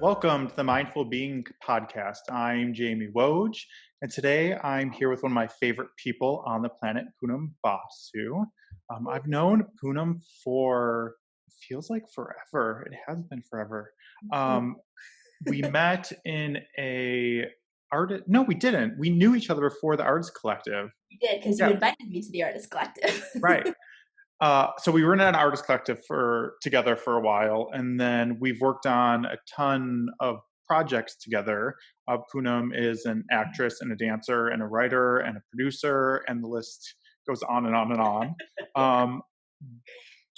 Welcome to the Mindful Being podcast. I'm Jayme Woj, and today I'm here with one of my favorite people on the planet, Poonam Basu. I've known Poonam for feels like forever. It has been forever. Um, we met in a art. No, we didn't. We knew each other before the Arts Collective. You did because you Yeah, invited me to the artist collective. right. So we were in an artist collective for together for a while, and then we've worked on a ton of projects together. Poonam is an actress and a dancer and a writer and a producer, and the list goes on and on and on. Um,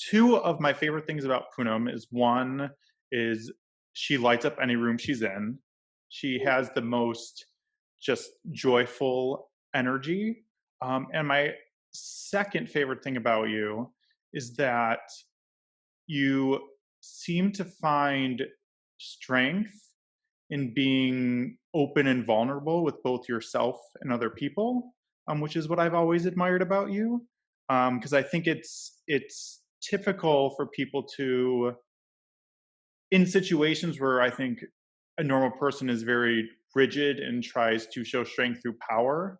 Two of my favorite things about Poonam is one is she lights up any room she's in. She has the most just joyful energy. And my second favorite thing about you is that you seem to find strength in being open and vulnerable with both yourself and other people, which is what I've always admired about you. Because I think it's typical for people to, in situations where I think a normal person is very rigid and tries to show strength through power,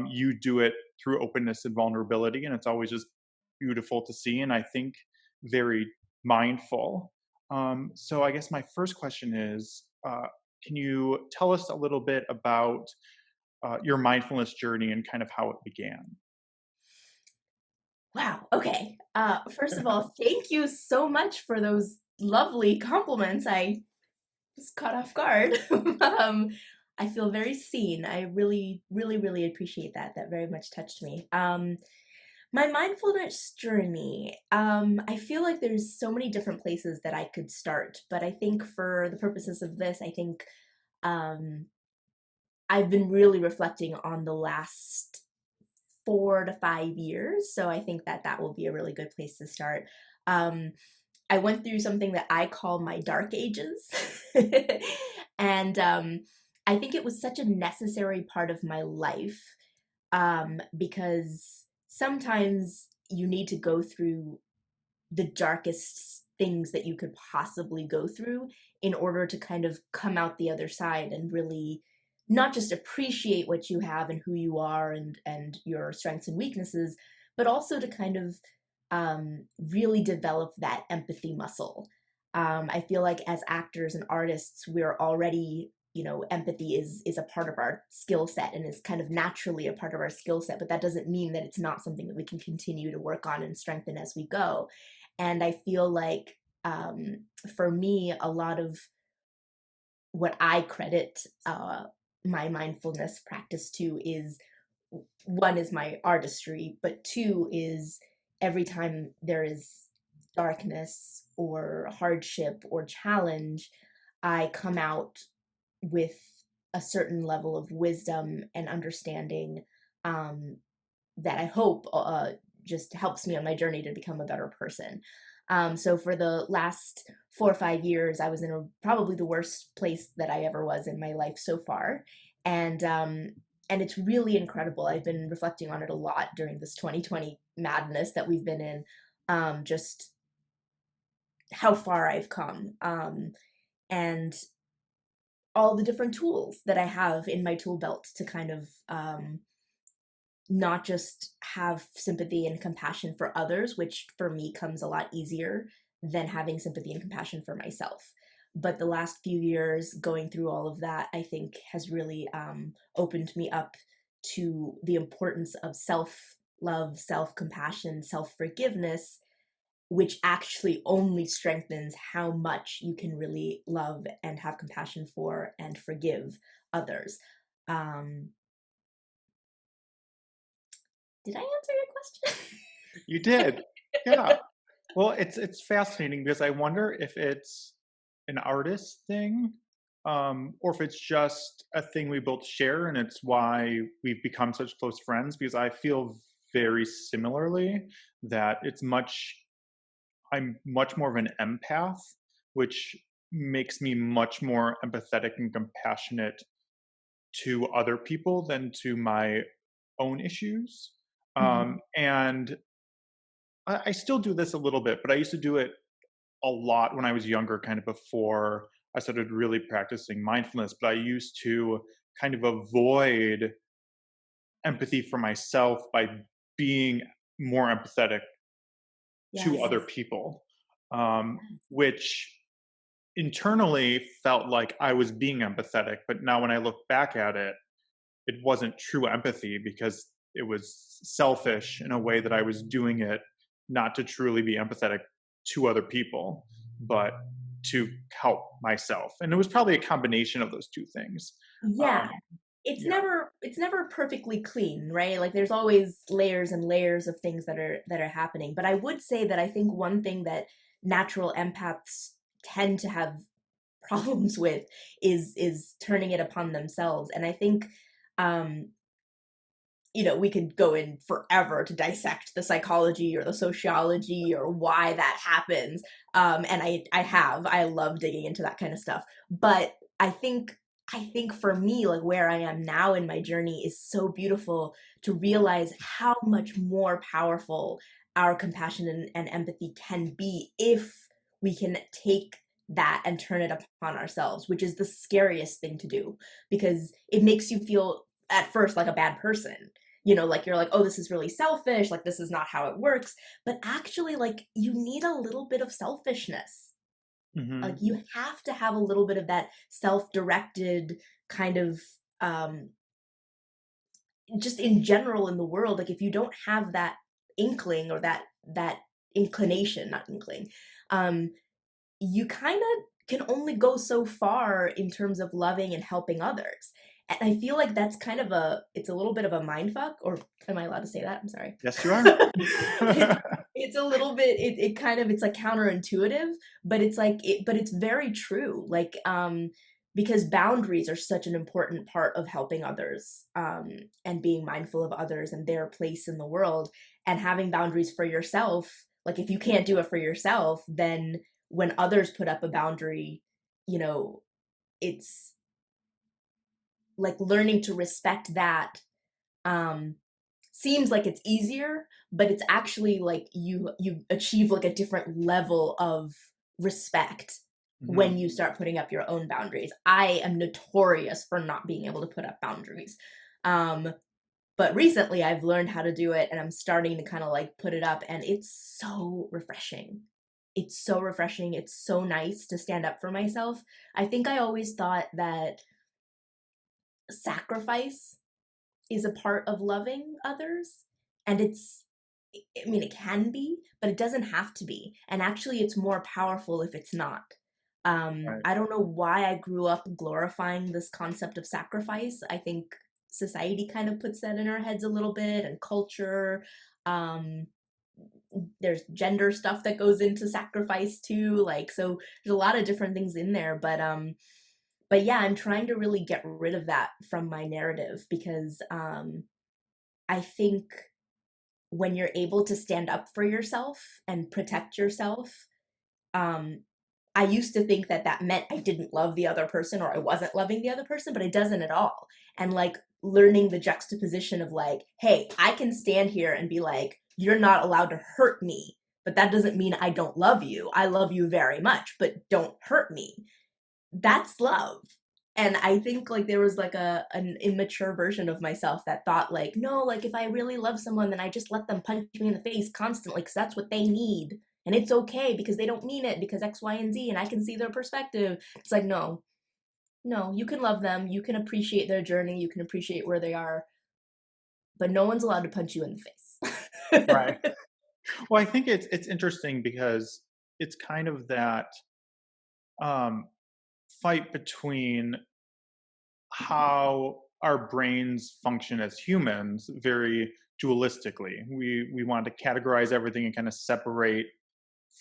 you do it through openness and vulnerability, and it's always just beautiful to see. And I think very mindful. So I guess my first question is, can you tell us a little bit about your mindfulness journey and kind of how it began? Wow. Okay. First of all, thank you so much for those lovely compliments. I was caught off guard. I feel very seen. I really, really, really appreciate that. That very much touched me. My mindfulness journey. I feel like there's so many different places that I could start, but I think for the purposes of this, I think um, I've been really reflecting on the last 4 to 5 years. So I think that that will be a really good place to start. Um, I went through something that I call my dark ages. and I think it was such a necessary part of my life because sometimes you need to go through the darkest things that you could possibly go through in order to kind of come out the other side and really not just appreciate what you have and who you are and your strengths and weaknesses, but also to kind of really develop that empathy muscle. I feel like as actors and artists, we're already, empathy is a part of our skill set and is kind of naturally a part of our skill set, but that doesn't mean that it's not something that we can continue to work on and strengthen as we go. And I feel like for me, a lot of what I credit my mindfulness practice to is one is my artistry, but two is every time there is darkness or hardship or challenge, I come out with a certain level of wisdom and understanding um, that I hope just helps me on my journey to become a better person. So for the last 4 or 5 years, I was in probably the worst place that I ever was in my life so far, and it's really incredible. I've been reflecting on it a lot during this 2020 madness that we've been in, just how far I've come, and all the different tools that I have in my tool belt to kind of not just have sympathy and compassion for others, which for me comes a lot easier than having sympathy and compassion for myself. But the last few years going through all of that, I think has really opened me up to the importance of self love, self compassion, self forgiveness, which actually only strengthens how much you can really love and have compassion for and forgive others. Um, did I answer your question? You did, yeah. Well, it's fascinating because I wonder if it's an artist thing, or if it's just a thing we both share, and it's why we've become such close friends. Because I feel very similarly that I'm much more of an empath, which makes me much more empathetic and compassionate to other people than to my own issues. Mhm. And I still do this a little bit, but I used to do it a lot when I was younger, kind of before I started really practicing mindfulness, but I used to kind of avoid empathy for myself by being more empathetic to Yes. other people, which internally felt like I was being empathetic. But now when I look back at it, it wasn't true empathy because it was selfish in a way that I was doing it not to truly be empathetic to other people, but to help myself. And it was probably a combination of those two things. Yeah. Um, It's yeah. never perfectly clean, right? Like there's always layers and layers of things that are happening. But I would say that I think one thing that natural empaths tend to have problems with is turning it upon themselves. And I think um we could go in forever to dissect the psychology or the sociology or why that happens. And I love digging into that kind of stuff. But I think for me, like where I am now in my journey is so beautiful to realize how much more powerful our compassion and empathy can be if we can take that and turn it upon ourselves, which is the scariest thing to do because it makes you feel at first like a bad person. Like you're like, oh, this is really selfish, like this is not how it works. But actually, like you need a little bit of selfishness. Like Hmm. you have to have a little bit of that self-directed kind of um just in general in the world. Like if you don't have that inkling or that inclination, not inkling, um you kind of can only go so far in terms of loving and helping others. And I feel like that's kind of it's a little bit of a mind fuck, or am I allowed to say that? I'm sorry. Yes, you are. it's it's a little bit, it kind of, it's like counterintuitive, but it's very true. Like, because boundaries are such an important part of helping others, and being mindful of others and their place in the world, and having boundaries for yourself. Like if you can't do it for yourself, then when others put up a boundary, you know, it's like learning to respect that. Um, Seems like it's easier, but it's actually like you achieve like a different level of respect Hmm. when you start putting up your own boundaries. I am notorious for not being able to put up boundaries. Um, but recently I've learned how to do it and I'm starting to kind of like put it up, and it's so refreshing. It's so refreshing. It's so nice to stand up for myself. I think I always thought that sacrifice is a part of loving others, and I mean it can be, but it doesn't have to be. And actually it's more powerful if it's not. Right. I don't know why I grew up glorifying this concept of sacrifice. I think society kind of puts that in our heads a little bit, and culture. um there's gender stuff that goes into sacrifice too, like, so there's a lot of different things in there. But yeah, I'm trying to really get rid of that from my narrative because I think when you're able to stand up for yourself and protect yourself, um, I used to think that that meant I didn't love the other person or I wasn't loving the other person, but it doesn't at all. And like learning the juxtaposition of like, hey, I can stand here and be like, you're not allowed to hurt me, but that doesn't mean I don't love you. I love you very much, but don't hurt me. That's love. And I think like there was like an immature version of myself that thought like, no, like if I really love someone, then I just let them punch me in the face constantly because that's what they need. And it's okay because they don't mean it because X, Y, and Z, and I can see their perspective. It's like, no, no, you can love them, you can appreciate their journey, you can appreciate where they are, but no one's allowed to punch you in the Right. face. Well, I think it's interesting because it's kind of that um, fight between how our brains function as humans very dualistically. We want to categorize everything and kind of separate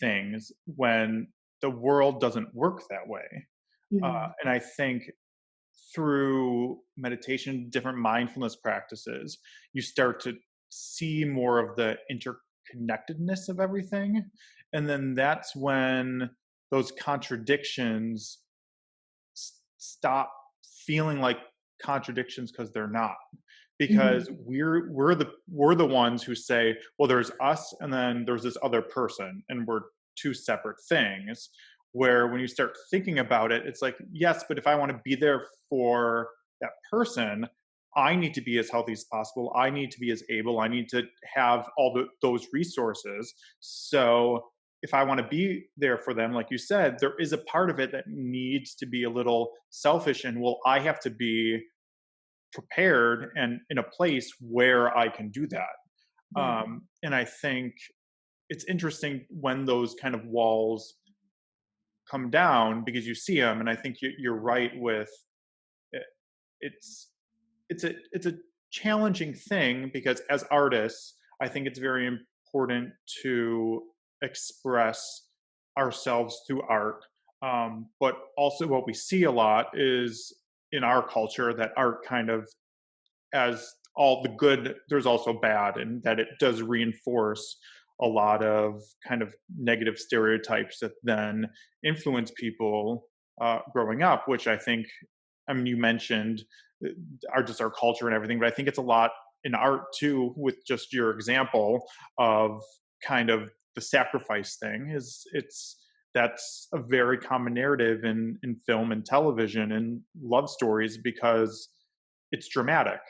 things when the world doesn't work that way. Mhm. And I think through meditation, different mindfulness practices, you start to see more of the interconnectedness of everything. And then that's when those contradictions stop feeling like contradictions because they're not. Because Mhm. we're the ones who say, well, there's us and then there's this other person, and we're two separate things. where when you start thinking about it, it's like, yes, but if I want to be there for that person, I need to be as healthy as possible. I need to be as able. I need to have those resources. So if I want to be there for them, like you said, there is a part of it that needs to be a little selfish. And well, I have to be prepared and in a place where I can do that. Right. And I think it's interesting when those kind of walls come down because you see them. And I think you're right with it. It's it's a challenging thing because as artists, I think it's very important to express ourselves through art. But also, what we see a lot is in our culture that art kind of, as all the good, there's also bad, and that it does reinforce a lot of kind of negative stereotypes that then influence people growing up, which I think, I mean, you mentioned just our culture and everything, but I think it's a lot in art too, with just your example of kind of the sacrifice thing is that's a very common narrative in film and television and love stories because it's dramatic.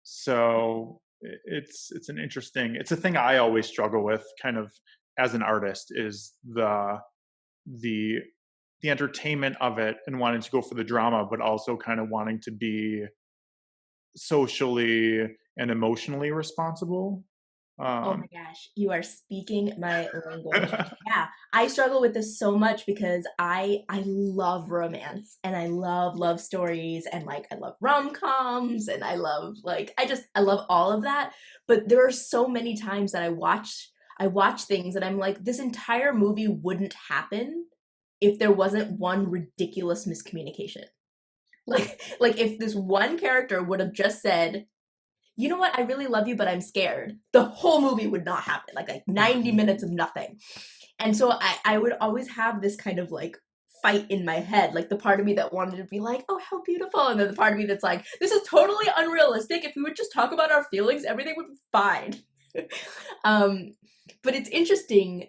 So it's an interesting, it's a thing I always struggle with kind of as an artist is the the entertainment of it and wanting to go for the drama, but also kind of wanting to be socially and emotionally responsible. Oh Um, my gosh, you are speaking my language. Yeah, I struggle with this so much because I love romance and I love love stories and like I love rom-coms and I love like I love all of that. But there are so many times that I watch things and I'm like this entire movie wouldn't happen if there wasn't one ridiculous miscommunication. Like if this one character would have just said, you know what, I really love you, but I'm scared, the whole movie would not happen. Like 90 minutes of nothing. And so I would always have this kind of like fight in my head, like the part of me that wanted to be like, oh, how beautiful. And then the part of me that's like, this is totally unrealistic. If we would just talk about our feelings, everything would be fine. um, but it's interesting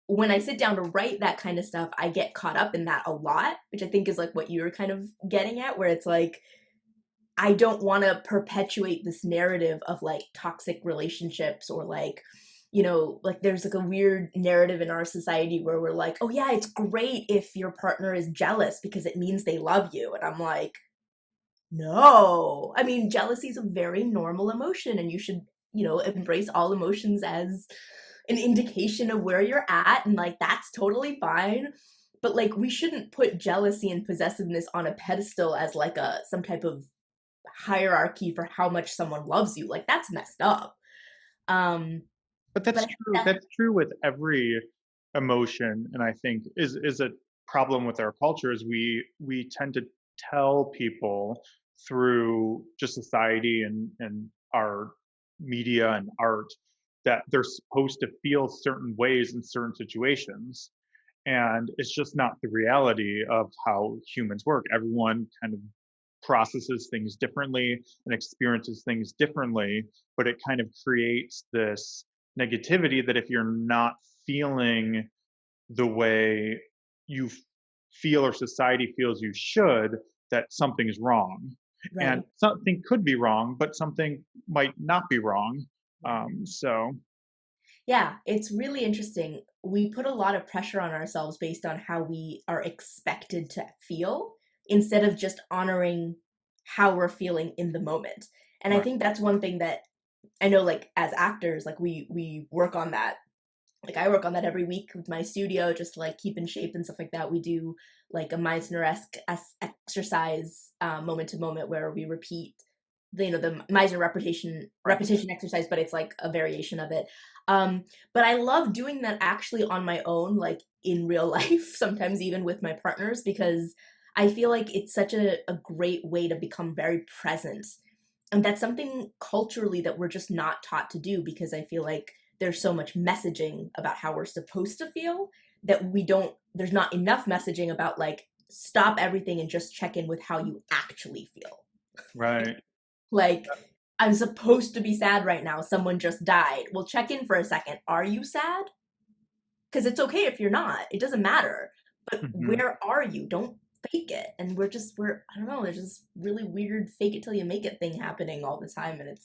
when I sit down to write that kind of stuff, I get caught up in that a lot, which I think is like what you were kind of getting at, where it's like, I don't want to perpetuate this narrative of like toxic relationships or like, you know, like there's like a weird narrative in our society where we're like, oh yeah, it's great if your partner is jealous because it means they love you. And I'm like, no. I mean, jealousy is a very normal emotion and you should, you know, embrace all emotions as an indication of where you're at and like that's totally fine. But like we shouldn't put jealousy and possessiveness on a pedestal as like a some type of hierarchy for how much someone loves you. Like that's messed up. Um, but but that's I think true. that That's true with every emotion, and I think is a problem with our culture is we tend to tell people through just society and our media and art that they're supposed to feel certain ways in certain situations, and it's just not the reality of how humans work. Everyone kind of processes things differently and experiences things differently, but it kind of creates this negativity that if you're not feeling the way you feel or society feels you should, that something is wrong. And right. something could be wrong, but something might not be wrong. So, Yeah, it's really interesting. We put a lot of pressure on ourselves based on how we are expected to feel instead of just honoring how we're feeling in the moment. And I right. think that's one thing that I know like as actors, like we work on that. Like I work on that every week with my studio just to like keep in shape and stuff like that. We do like a Meisner-esque exercise moment to moment where we repeat the, you know, the Meisner Right. repetition exercise, but it's like a variation of it. But I love doing that actually on my own, like in real life, sometimes even with my partners, because I feel like it's such a great way to become very present. And that's something culturally that we're just not taught to do because I feel like there's so much messaging about how we're supposed to feel that we don't, there's not enough messaging about like, stop everything and just check in with how you actually feel. Right. Like, I'm supposed to be sad right now. Someone just died. Well, check in for a second. Are you sad? because it's okay if you're not. It doesn't matter. But Hmm. where are you? Don't fake it. And I don't know, there's just really weird fake it till you make it thing happening all the time. And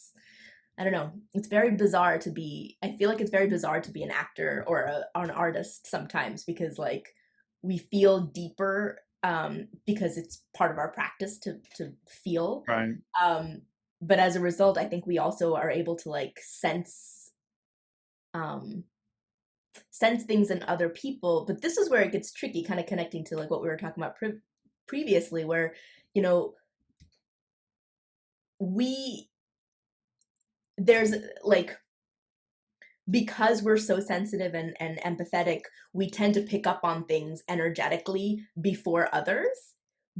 I don't know, it's very bizarre to be, I feel like it's very bizarre to be an actor or an artist sometimes because like we feel deeper because it's part of our practice to feel. Right. Um, but as a result, I think we also are able to like um, sense things in other people. But this is where it gets tricky, kind of connecting to like what we were talking about previously, where you know we there's like because we're so sensitive and empathetic, we tend to pick up on things energetically before others.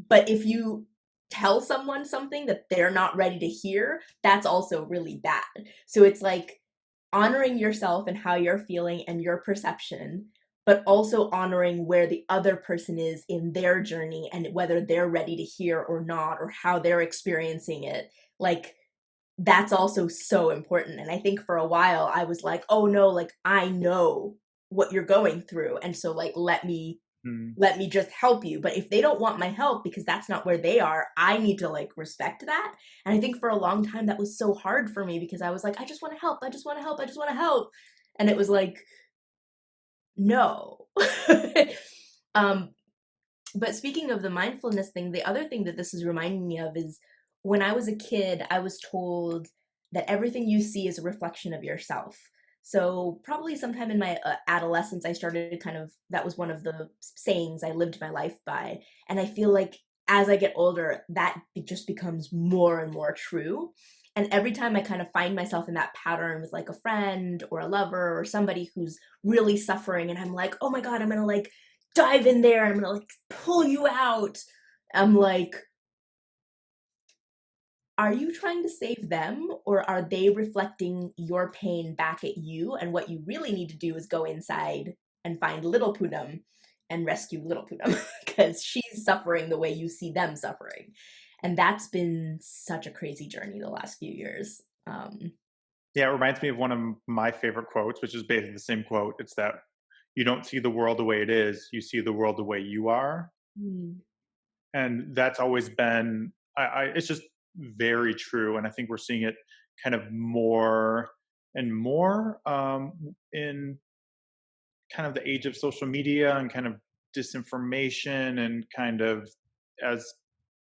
But if you tell someone something that they're not ready to hear, that's also really bad. So it's like honoring yourself and how you're feeling and your perception, but also honoring where the other person is in their journey and whether they're ready to hear or not, or how they're experiencing it. Like, that's also so important. And I think for a while I was like, oh no, like I know what you're going through. And so like Mm. let me just help you. But if they don't want my help because that's not where they are, I need to like respect that. And I think for a long time that was so hard for me because I was like, I just want to help. I just want to help. I just want to help. And it was like, no. um, but speaking of the mindfulness thing, the other thing that this is reminding me of is when I was a kid, I was told that everything you see is a reflection of yourself. So, probably sometime in my adolescence, I started kind of, that was one of the sayings I lived my life by. And I feel like as I get older, that just becomes more and more true. And every time I kind of find myself in that pattern with like a friend or a lover or somebody who's really suffering, and I'm like, oh my God, I'm gonna like dive in there. I'm gonna like pull you out. I'm like, are you trying to save them or are they reflecting your pain back at you? And what you really need to do is go inside and find little Poonam and rescue little Poonam because she's suffering the way you see them suffering. And that's been such a crazy journey the last few years. Yeah, it reminds me of one of my favorite quotes, which is basically the same quote. It's that you don't see the world the way it is, you see the world the way you are. Mm. And that's always been, it's just very true. And I think we're seeing it kind of more and more in kind of the age of social media and kind of disinformation and kind of as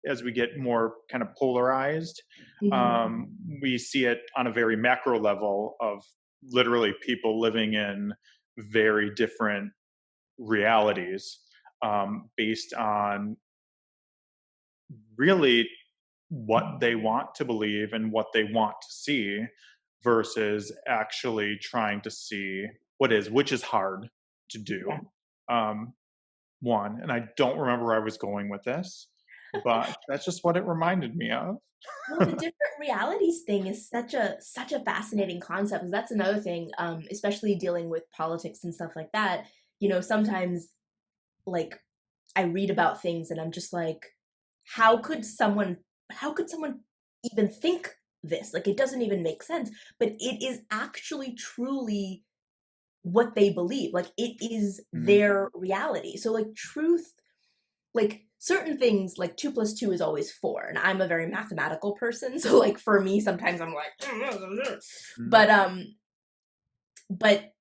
as we get more kind of polarized, Mhm. we see it on a very macro level of literally people living in very different realities, based on really what they want to believe and what they want to see versus actually trying to see which is hard to Yeah. do. um, One, and I don't remember where I was going with this, but that's just what it reminded me of. Well, the different realities thing is such a fascinating concept. 'Cause that's another thing, especially dealing with politics and stuff like that. You know, sometimes like I read about things and I'm just like, how could someone how could someone even think this? Like it doesn't even make sense. But it is actually truly what they believe. Like it is Mhm. their reality. So like truth, like certain things like 2 plus 2 is always 4, and I'm a very mathematical person, so like for me sometimes I'm like Mhm. but but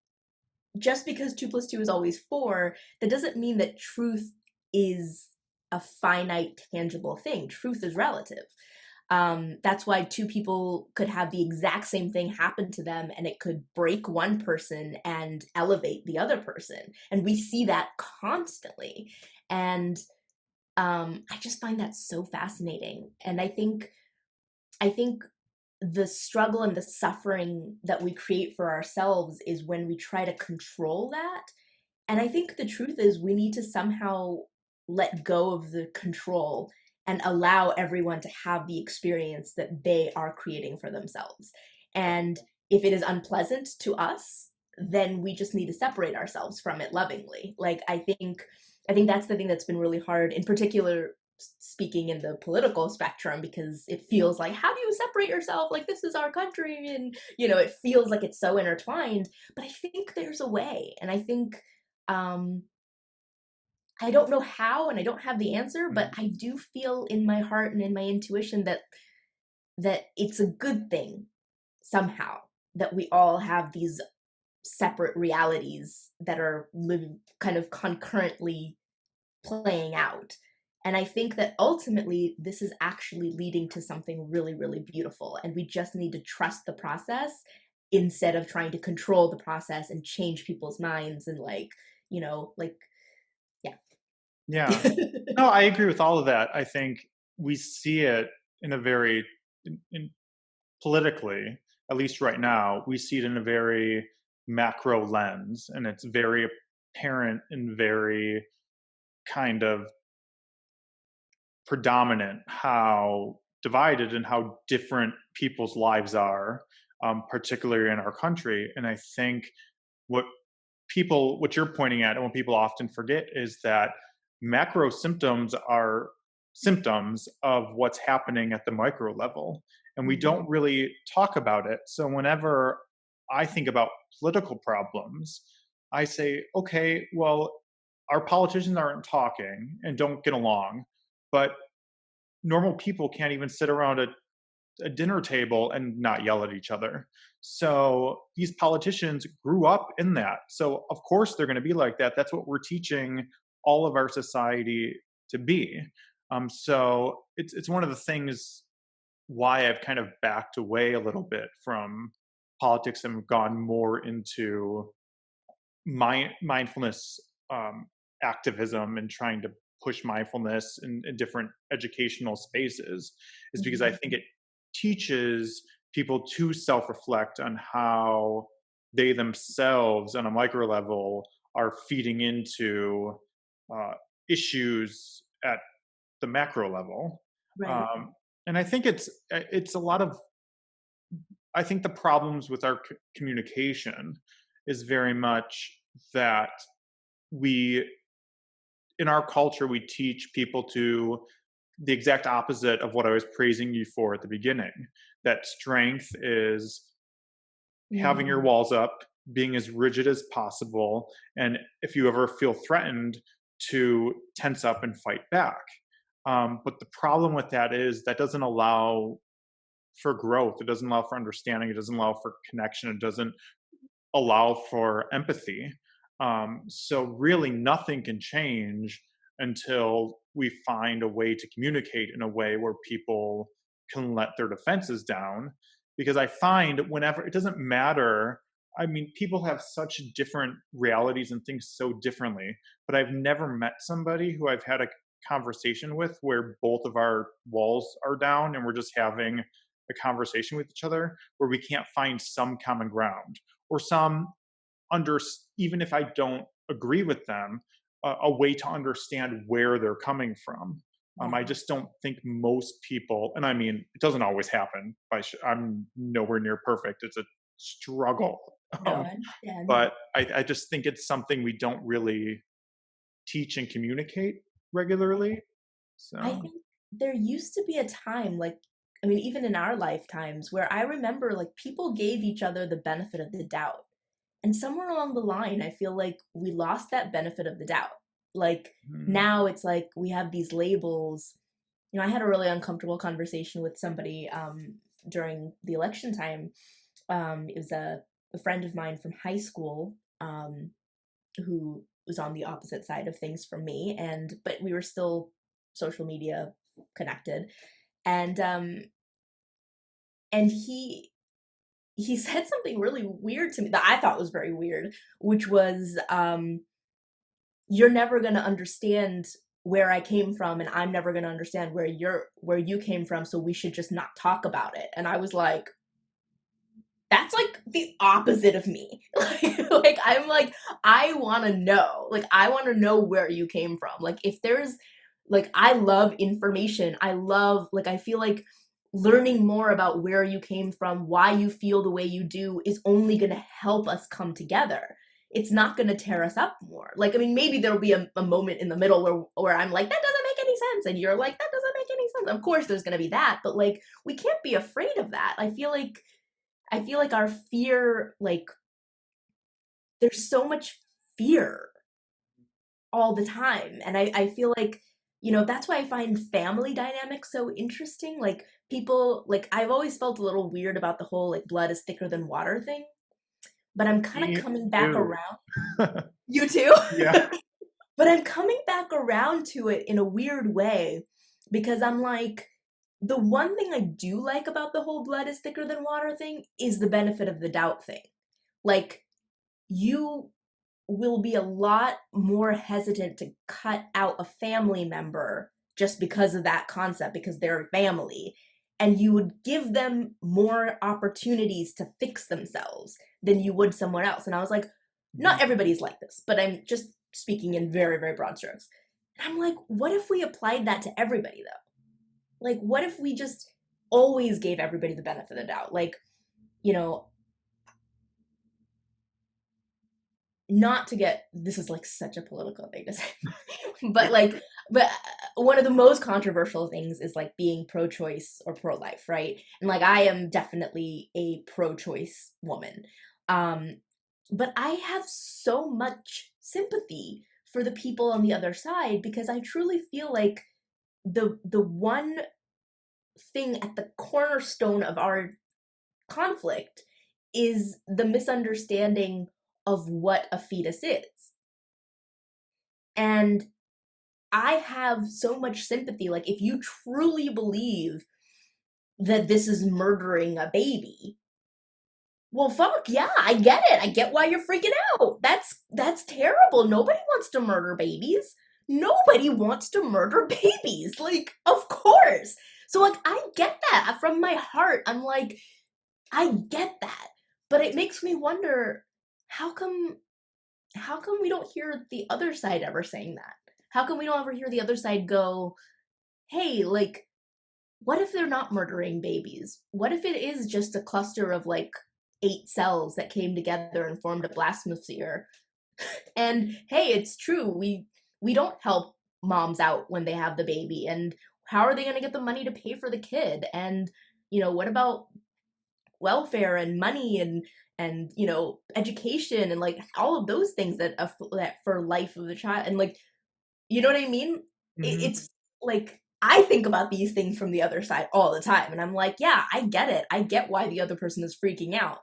just because 2 plus 2 is always 4, that doesn't mean that truth is a finite tangible thing. Truth is relative. That's why two people could have the exact same thing happen to them and it could break one person and elevate the other person, and we see that constantly. And I just find that so fascinating. And I think the struggle and the suffering that we create for ourselves is when we try to control that. And I think the truth is we need to somehow let go of the control and allow everyone to have the experience that they are creating for themselves. And if it is unpleasant to us, then we just need to separate ourselves from it lovingly. Like I think that's the thing that's been really hard, in particular speaking in the political spectrum, because it feels like, how do you separate yourself? Like this is our country, and you know, it feels like it's so intertwined. But I think there's a way, and I think Um, I don't know how, and I don't have the answer, but Mhm. I do feel in my heart and in my intuition that it's a good thing somehow that we all have these separate realities that are living kind of concurrently playing out. And I think that ultimately this is actually leading to something really, really beautiful. And we just need to trust the process instead of trying to control the process and change people's minds and like, yeah. Yeah. No, I agree with all of that. I think we see it in a very in politically, at least right now, we see it in a very macro lens, and it's very apparent and very kind of predominant how divided and how different people's lives are, particularly in our country. And I think what what you're pointing at, and what people often forget, is that macro symptoms are symptoms of what's happening at the micro level. And we Mhm. don't really talk about it. So whenever I think about political problems, I say, okay, well, our politicians aren't talking and don't get along, but normal people can't even sit around a dinner table and not yell at each other. So these politicians grew up in that. So of course they're going to be like that. That's what we're teaching all of our society to be. So it's one of the things why I've kind of backed away a little bit from politics and gone more into mindfulness activism and trying to push mindfulness in different educational spaces, is because I Mhm. think it teaches people to self-reflect on how they themselves on a micro level are feeding into uh, issues at the macro level. Right. um, and I think it's a lot of, I think the problems with our communication is very much that we in our culture we teach people to the exact opposite of what I was praising you for at the beginning, that strength is having your Mhm. walls up, being as rigid as possible, and if you ever feel threatened, to tense up and fight back. But the problem with that is that doesn't allow for growth, it doesn't allow for understanding, it doesn't allow for connection, it doesn't allow for empathy. So really, nothing can change until we find a way to communicate in a way where people can let their defenses down. Because I find whenever it doesn't matter. I mean, people have such different realities and things so differently, but I've never met somebody who I've had a conversation with where both of our walls are down and we're just having a conversation with each other where we can't find some common ground or some under, even if I don't agree with them, a way to understand where they're coming from. I Yeah. just don't think most people, and I mean, it doesn't always happen. I'm nowhere near perfect. It's a struggle. No, Um, I understand. but I just think it's something we don't really teach and communicate regularly. I So, think there used to be a time, like, I mean, even in our lifetimes, where I remember like people gave each other the benefit of the doubt. And somewhere along the line, I feel like we lost that benefit of the doubt. Like mm, now it's like we have these labels. I had a really uncomfortable conversation with somebody during the election time. It was a friend of mine from high school who was on the opposite side of things from me, and but we were still social media connected, and and he said something really weird to me that I thought was very weird, which was you're never going to understand where I came from, and I'm never going to understand where you came from, so we should just not talk about it. And I was like, that's like the opposite of me. Like I'm like, I want to know. Like I want to know where you came from. Like if there's like I love information. I love like I feel like learning more about where you came from, why you feel the way you do is only going to help us come together. It's not going to tear us up more. Like I mean maybe there'll be a moment in the middle where I'm like that doesn't make any sense and you're like that doesn't make any sense. Of course there's going to be that, but like we can't be afraid of that. I feel like our fear, like, there's so much fear. all the time. And I feel like, that's why I find family dynamics so interesting. Like people, like I've always felt a little weird about the whole like blood is thicker than water thing, but I'm kind of Me coming back too. around. You too? Yeah. But I'm coming back around to it in a weird way because I'm like, the one thing I do like about the whole blood is thicker than water thing is the benefit of the doubt thing. Like, you will be a lot more hesitant to cut out a family member just because of that concept, because they're family. And you would give them more opportunities to fix themselves than you would someone else. And I was like, Mhm. not everybody's like this, but I'm just speaking in very, very broad strokes. And I'm like, what if we applied that to everybody though? Like, what if we just always gave everybody the benefit of the doubt? Like, you know, not to get, this is like such a political thing to say, but like, but one of the most controversial things is like being pro-choice or pro-life, right? And like I am definitely a pro-choice woman, um but I have so much sympathy for the people on the other side because I truly feel like the one thing at the cornerstone of our conflict is the misunderstanding of what a fetus is. And I have so much sympathy. Like, if you truly believe that this is murdering a baby, well, fuck yeah, I get it. I get why you're freaking out. That's terrible. Nobody wants to murder babies. Nobody wants to murder babies. Like, of course. So, like, I get that from my heart. I'm like, I get that. But it makes me wonder, how come how come we don't hear the other side ever saying that? How come we don't ever hear the other side go, hey, like, what if they're not murdering babies? What if it is just a cluster of like 8 cells that came together and formed a blastosphere? And hey, it's true. We don't help moms out when they have the baby. And how are they going to get the money to pay for the kid? And what about welfare and money and education and like all of those things that for life of the child and like you know what I mean? Mhm. It's like I think about these things from the other side all the time, and I'm like, yeah, I get it. I get why the other person is freaking out,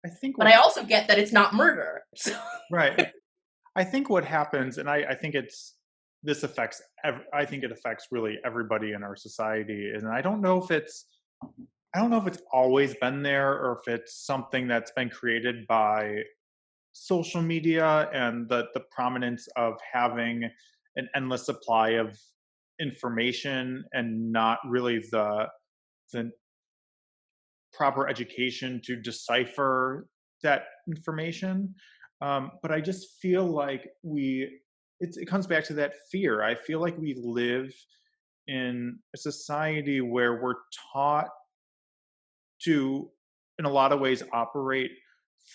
I think but what I also get that it's not murder. So right. I think what happens, and I think I think it affects really everybody in our society, and I don't know if it's always been there or if it's something that's been created by social media and the prominence of having an endless supply of information and not really the proper education to decipher that information. But I just feel like it comes back to that fear. I feel like we live in a society where we're taught to, in a lot of ways, operate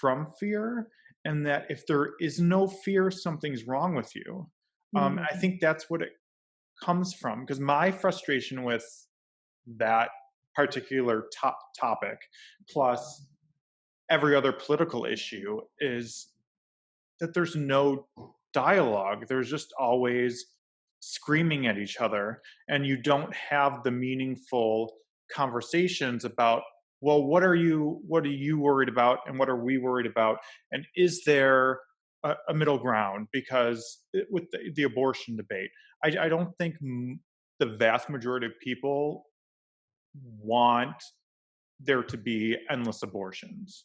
from fear, and that if there is no fear, something's wrong with you. I Mhm. think that's what it comes from. Because my frustration with that particular topic, plus every other political issue, is that there's no dialogue. There's just always screaming at each other, and you don't have the meaningful conversations about, well, what are you worried about and what are we worried about, and is there a middle ground? Because with the abortion debate, I don't think the vast majority of people want there to be endless abortions,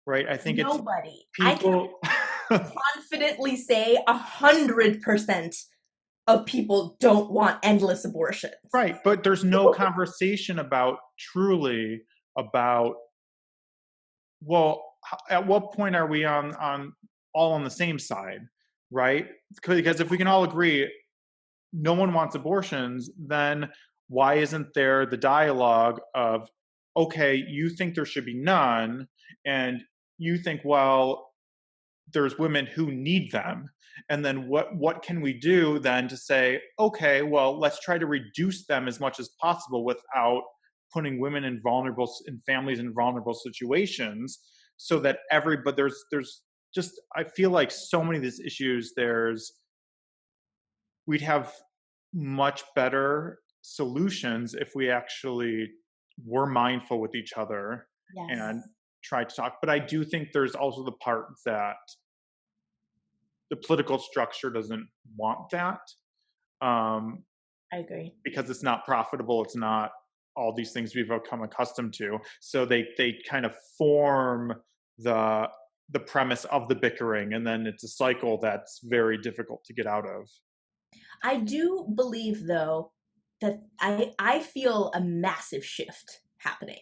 right? I think it's Nobody. I can people. confidently say 100% of people don't want endless abortions. Right, but there's no conversation about truly about, well, at what point are we on all on the same side, right? Because if we can all agree no one wants abortions, then why isn't there the dialogue of, okay, you think there should be none, and you think, well, there's women who need them, and then what can we do then to say, okay, well, let's try to reduce them as much as possible without putting women in vulnerable in families in vulnerable situations, so that everybody, there's just, I feel like so many of these issues, there's we'd have much better solutions if we actually were mindful with each other and Yes, tried to talk. But I do think there's also the part that the political structure doesn't want that, um, I agree. because it's not profitable. It's not all these things we've become accustomed to. So they kind of form the the premise of the bickering, and then it's a cycle that's very difficult to get out of. I do believe though that I feel a massive shift happening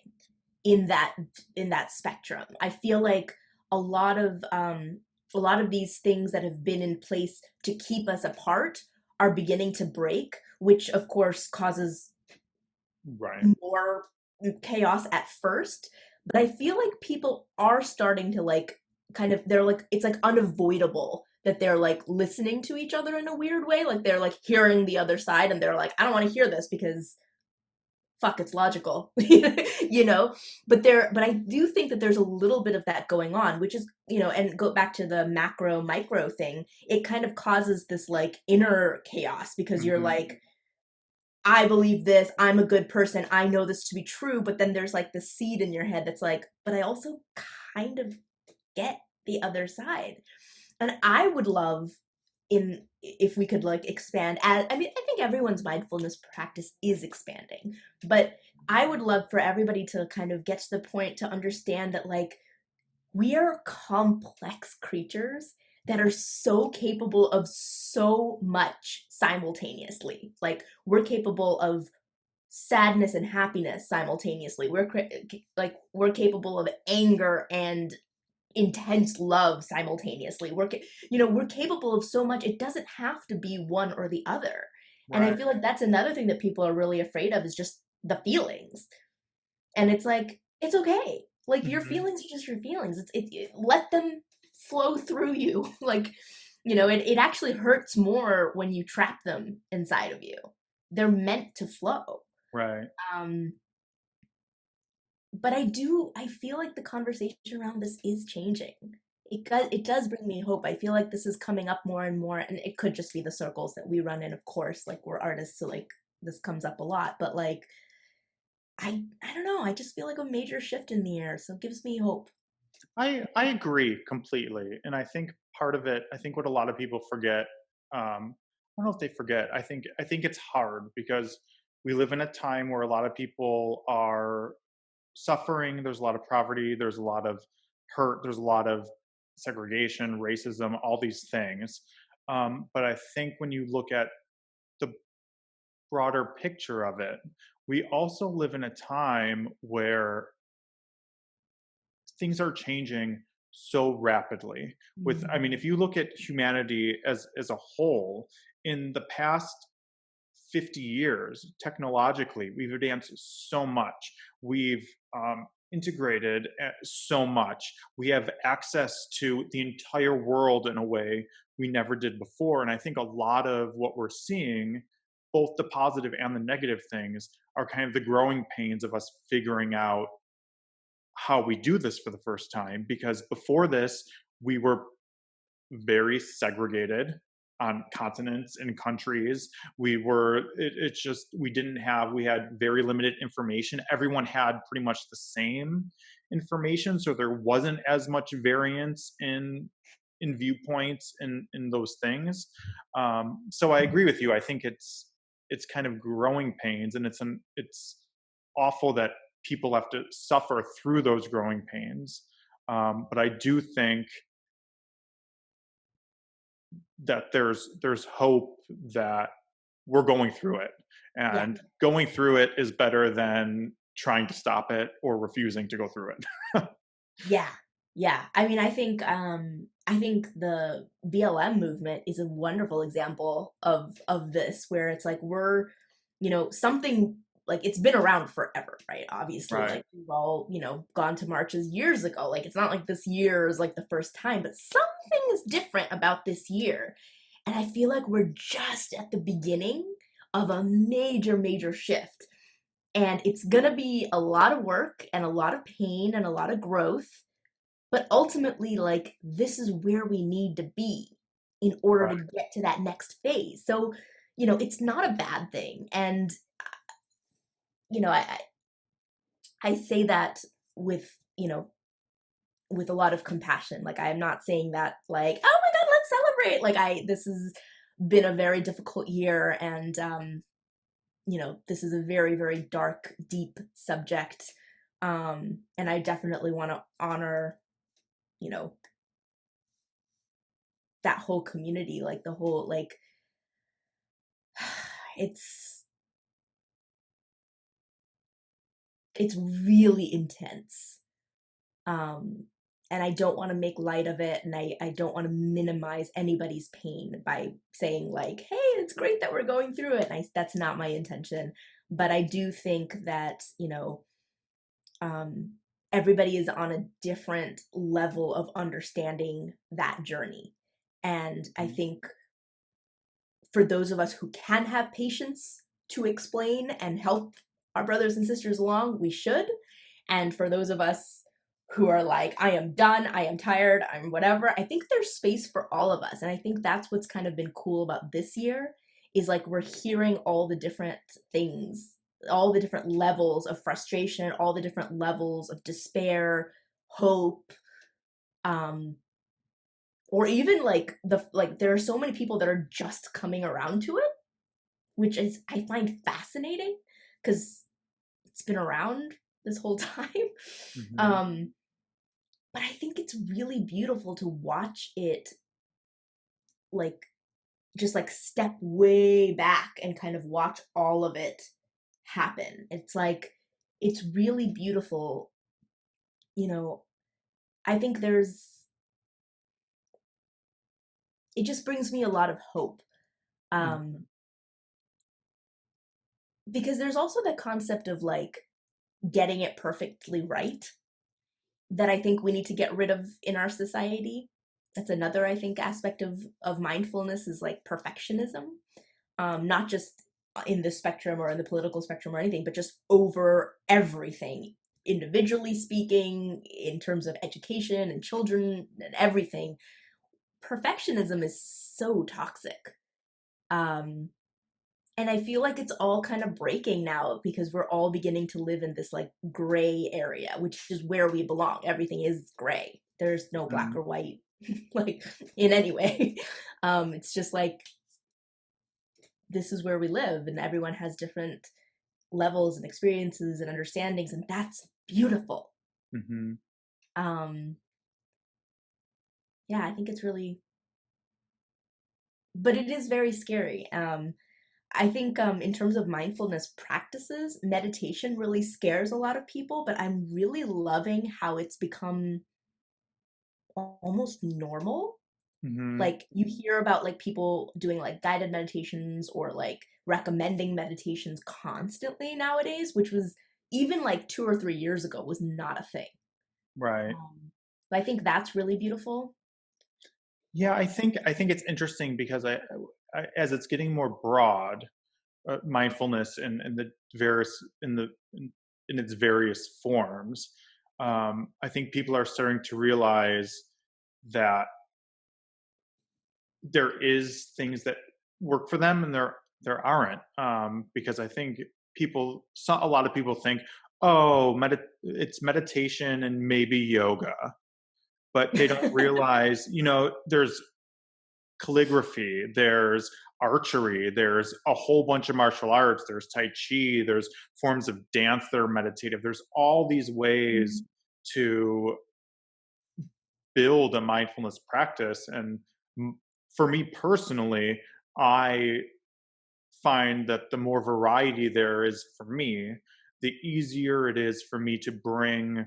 in that in that spectrum. I feel like a lot of a lot of these things that have been in place to keep us apart are beginning to break, which of course causes Right. more chaos at first. But I feel like people are starting to like kind of they're like it's like unavoidable that they're like listening to each other in a weird way. Like they're like hearing the other side and they're like, I don't want to hear this because fuck, it's logical. You know? But I do think that there's a little bit of that going on, which is, you know, and go back to the macro micro thing, it kind of causes this like inner chaos because you're Hmm. like, I believe this, I'm a good person, I know this to be true, but then there's like the seed in your head that's like, but I also kind of get the other side. And I would love in if we could like expand I mean, I think everyone's mindfulness practice is expanding, but I would love for everybody to kind of get to the point to understand that like we are complex creatures that are so capable of so much simultaneously. Like we're capable of sadness and happiness simultaneously. Like we're capable of anger and intense love simultaneously. You know, we're capable of so much. It doesn't have to be one or the other. And I Right. feel like that's another thing that people are really afraid of is just the feelings. And it's like it's okay. Like your Hmm. feelings are just your feelings. Let them flow through you. Like, you know, it actually hurts more when you trap them inside of you. They're meant to flow. Right. Um, but I feel like the conversation around this is changing. It does bring me hope. I feel like this is coming up more and more, and it could just be the circles that we run in, of course. Like we're artists, so like this comes up a lot. But like I don't know. I just feel like a major shift in the air, so it gives me hope. I agree completely, and I think part of it, I think what a lot of people forget, I don't know if they forget. I think it's hard because we live in a time where a lot of people are suffering. There's a lot of poverty. There's a lot of hurt. There's a lot of segregation, racism, all these things. But I think when you look at the broader picture of it, we also live in a time where things are changing so rapidly. With, I mean, Mm. if you look at humanity as a whole, in the past 50 years, technologically, we've advanced so much. We've integrated so much. We have access to the entire world in a way we never did before. And I think a lot of what we're seeing, both the positive and the negative things, are kind of the growing pains of us figuring out how we do this for the first time. Because before this, we were very segregated on continents and countries. It's just, we didn't have, we had very limited information. Everyone had pretty much the same information. So there wasn't as much variance in viewpoints in those things. So I agree with you. I think it's kind of growing pains, and it's awful that people have to suffer through those growing pains. But I do think that there's hope that we're going through it, Yeah. and going through it is better than trying to stop it or refusing to go through it. Yeah. Yeah. I mean, I think the BLM movement is a wonderful example of this where it's like we're, you know, something like it's been around forever, right? Obviously, Right. like we've all, you know, gone to marches years ago. Like it's not like this year is like the first time, but something is different about this year. And I feel like we're just at the beginning of a major, major shift. And it's gonna be a lot of work and a lot of pain and a lot of growth, but ultimately, like, this is where we need to be in order to Right. get to that next phase. So it's not a bad thing. And, you know, I say that with, with a lot of compassion. Like, I'm not saying that like, oh my God, let's celebrate. Like, this has been a very difficult year. And, this is a very, very dark, deep subject. And I definitely want to honor, you know, that whole community, like the whole, like, it's, it's really intense. Um, and I don't want to make light of it, and I don't want to minimize anybody's pain by saying like, "Hey, it's great that we're going through it." That's not my intention, but I do think that um, everybody is on a different level of understanding that journey, and I Mhm. think for those of us who can have patience to explain and help our brothers and sisters along, we should. And for those of us who are like, I am done, I am tired, I'm whatever, I think there's space for all of us. And I think that's what's kind of been cool about this year is like we're hearing all the different things, all the different levels of frustration, all the different levels of despair, hope, um, or even like there are so many people that are just coming around to it, which is I find fascinating because it's been around this whole time. Mhm. um but I think it's really beautiful to watch it, like, just like step way back and kind of watch all of it happen. It's like it's really beautiful. you know I think it just brings me a lot of hope, um Mhm. because there's also the concept of like getting it perfectly right that I think we need to get rid of in our society. That's another, I think, aspect of mindfulness is like perfectionism, not just in the spectrum or in the political spectrum or anything, but just over everything, individually speaking, in terms of education and children and everything. Perfectionism is so toxic. Um, and I feel like it's all kind of breaking now because we're all beginning to live in this like gray area, which is where we belong. Everything is gray. There's no black Mhm. or white, like in any way. It's just like this is where we live, and everyone has different levels and experiences and understandings, and that's beautiful. Mhm. Um, yeah, I think it's really, but it is very scary. I think in terms of mindfulness practices, meditation really scares a lot of people, but I'm really loving how it's become almost normal. Mhm. Like you hear about like people doing like guided meditations or like recommending meditations constantly nowadays, which was even like 2 or 3 years ago was not a thing. Right. But I think that's really beautiful. Yeah, I think it's interesting because as it's getting more broad, mindfulness and the various in its various forms, I think people are starting to realize that there is things that work for them and there aren't, because I think a lot of people think, oh, it's meditation and maybe yoga, but they don't realize, there's calligraphy, there's archery, there's a whole bunch of martial arts, there's tai chi, there's forms of dance that are meditative, there's all these ways Mhm. to build a mindfulness practice. And for me personally, I find that the more variety there is for me, the easier it is for me to bring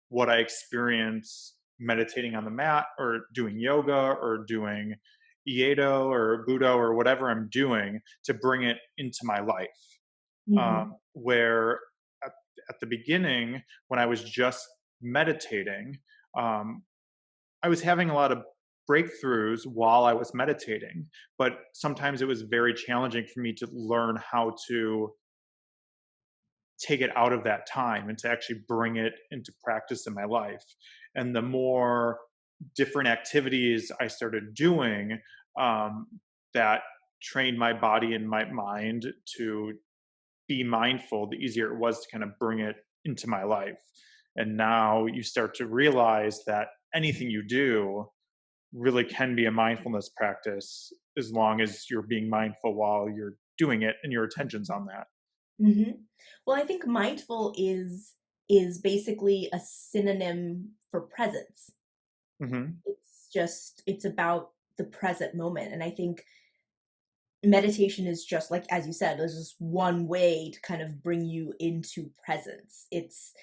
what I experience meditating on the mat or doing yoga or doing Iedo or Budo or whatever I'm doing, to bring it into my life. Mhm. Where at, at the beginning, when I was just meditating, um, I was having a lot of breakthroughs while I was meditating, but sometimes it was very challenging for me to learn how to take it out of that time and to actually bring it into practice in my life. And the more different activities I started doing, um, that trained my body and my mind to be mindful, the easier it was to kind of bring it into my life. And now you start to realize that anything you do really can be a mindfulness practice as long as you're being mindful while you're doing it and your attention's on that. Mhm. Well, I think mindful is basically a synonym for presence. Hmm. It's about the present moment, and I think meditation is just like, as you said, there's just one way to kind of bring you into presence. It's,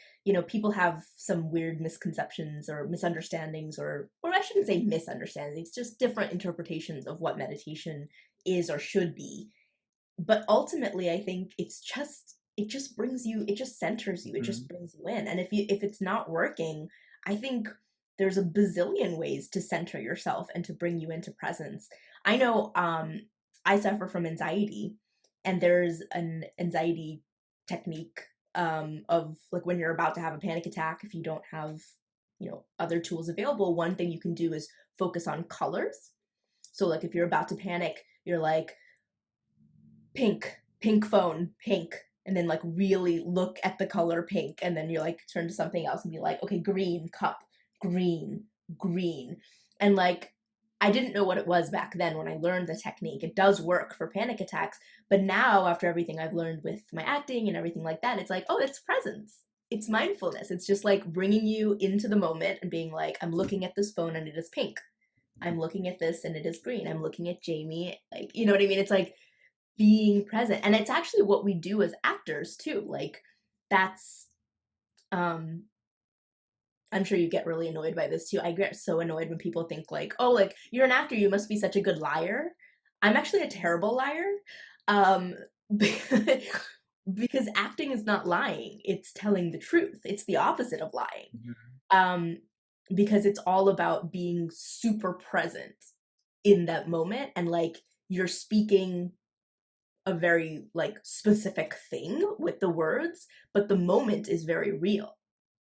people have some weird misconceptions or misunderstandings, or I shouldn't say misunderstandings, just different interpretations of what meditation is or should be. But ultimately, I think it just brings you, it just centers you, it just Hmm. brings you in. And if it's not working, I think there's a bazillion ways to center yourself and to bring you into presence. I know I suffer from anxiety, and there's an anxiety technique of like when you're about to have a panic attack, if you don't have, other tools available, one thing you can do is focus on colors. So like if you're about to panic, you're like, pink, pink phone, pink, and then like really look at the color pink, and then you're like turn to something else and be like, okay, green cup, green, green. And like I didn't know what it was back then when I learned the technique. It does work for panic attacks, but now after everything I've learned with my acting and everything like that, it's like, oh, it's presence. It's mindfulness. It's just like bringing you into the moment and being like, I'm looking at this phone and it is pink. I'm looking at this and it is green. I'm looking at Jayme. Like, you know what I mean? It's like being present. And it's actually what we do as actors too. Like that's um I'm sure you get really annoyed by this too. I get so annoyed when people think like, "Oh, like you're an actor, you must be such a good liar." I'm actually a terrible liar. Um because acting is not lying. It's telling the truth. It's the opposite of lying. Hmm. Um because it's all about being super present in that moment, and like you're speaking a very like specific thing with the words, but the moment is very real.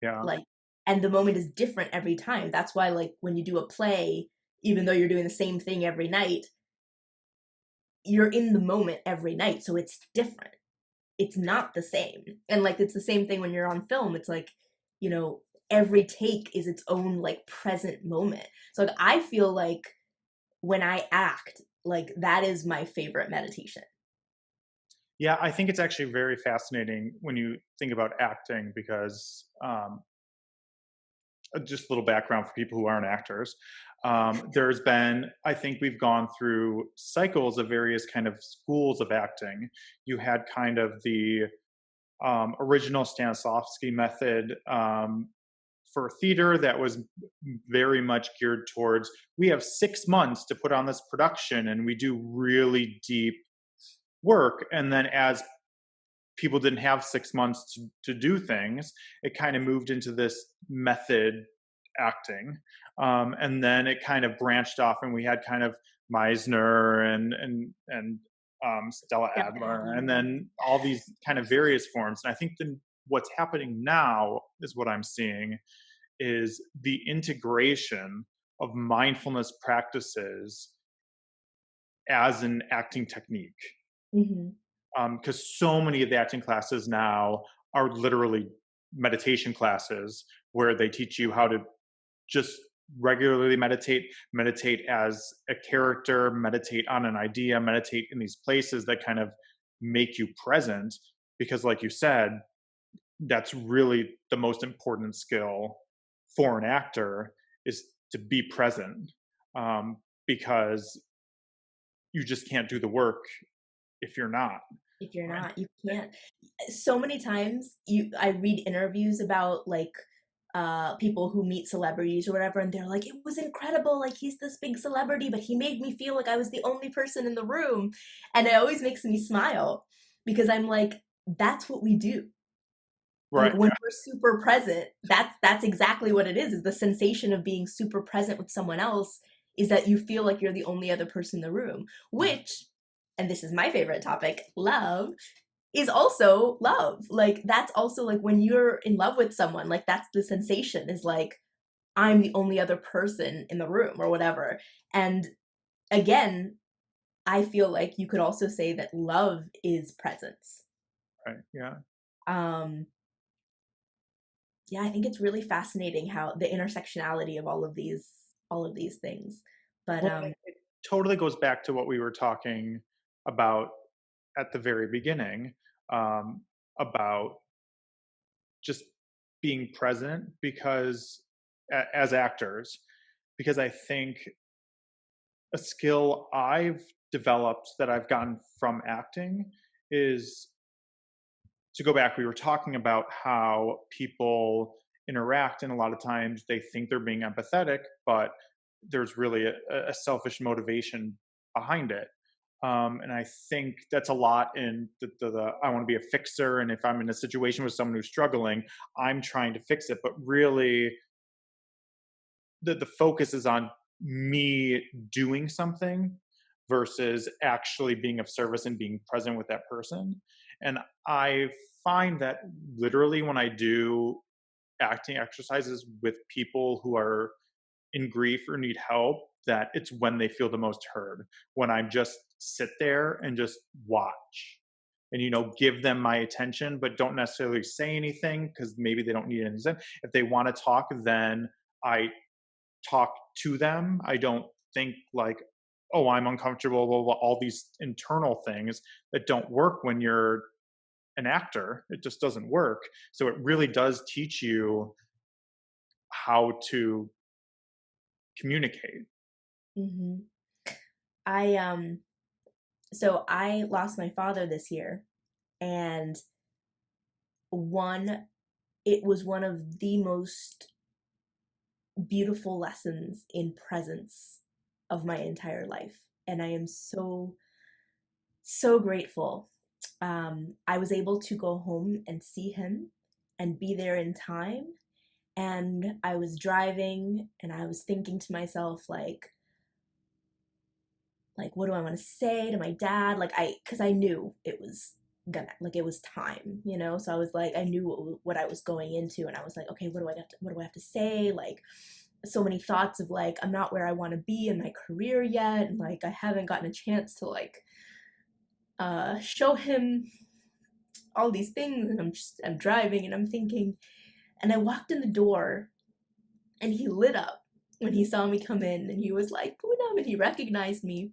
Yeah. Like, and the moment is different every time. That's why like when you do a play, even though you're doing the same thing every night, you're in the moment every night, so it's different. It's not the same. And like it's the same thing when you're on film. It's like, you know, every take is its own like present moment. So like I feel like when I act, like that is my favorite meditation. Yeah, I think it's actually very fascinating when you think about acting because just a little background for people who aren't actors. There's been, I think we've gone through cycles of various kind of schools of acting. You had kind of the original Stanislavski method for theater that was very much geared towards we have 6 months to put on this production and we do really deep work. And then as people didn't have 6 months to do things, it kind of moved into this method acting. And then it kind of branched off, and we had kind of Meisner and Stella Stella Adler, and Adler. then all these kind of various forms. And I think then what's happening now is what I'm seeing is the integration of mindfulness practices as an acting technique, Hmm. because so many of the acting classes now are literally meditation classes where they teach you how to just regularly meditate as a character, meditate on an idea, meditate in these places that kind of make you present. Because, like you said, that's really the most important skill for an actor is to be present, because you just can't do the work if you're not. If you're Right. not, you can't. So many times I read interviews about like people who meet celebrities or whatever, and they're like, it was incredible, like he's this big celebrity but he made me feel like I was the only person in the room. And it always makes me smile because I'm like, that's what we do. Like Right. when we're super present, that's exactly what it is the sensation of being super present with someone else, is that you feel like you're the only other person in the room, which, and this is my favorite topic, love is also love. Like that's also like when you're in love with someone, like that's the sensation, is like I'm the only other person in the room or whatever. And again, I feel like you could also say that love is presence. Right. Yeah. Um, yeah, I think it's really fascinating how the intersectionality of all of these things. But Well, it totally goes back to what we were talking about at the very beginning, about just being present, because as actors, because I think a skill I've developed that I've gotten from acting is to go back. We were talking about how people interact, and a lot of times they think they're being empathetic, but there's really a selfish motivation behind it. And I think that's a lot in the I want to be a fixer, and if I'm in a situation with someone who's struggling, I'm trying to fix it. But really, the focus is on me doing something versus actually being of service and being present with that person. And I find that literally when I do acting exercises with people who are in grief or need help, that it's when they feel the most heard, when I just sit there and just watch and give them my attention, but don't necessarily say anything because maybe they don't need anything. If they want to talk, then I talk to them. I don't think like, oh, I'm uncomfortable, blah, blah, blah, all these internal things that don't work when you're an actor. It just doesn't work. So it really does teach you how to communicate. mhm. I so I lost my father this year, and one it was one of the most beautiful lessons in presence of my entire life, and I am so grateful. I was able to go home and see him and be there in time, and I was driving and I was thinking to myself like what do I want to say to my dad, like I because I knew it was gonna like it was time, you know, so I was like I knew what I was going into, and I was like, okay, what do I have to say, like so many thoughts of like I'm not where I want to be in my career yet, and like I haven't gotten a chance to like show him all these things, and I'm driving and I'm thinking, and I walked in the door and he lit up when he saw me come in, and he was like Poonam, and he recognized me.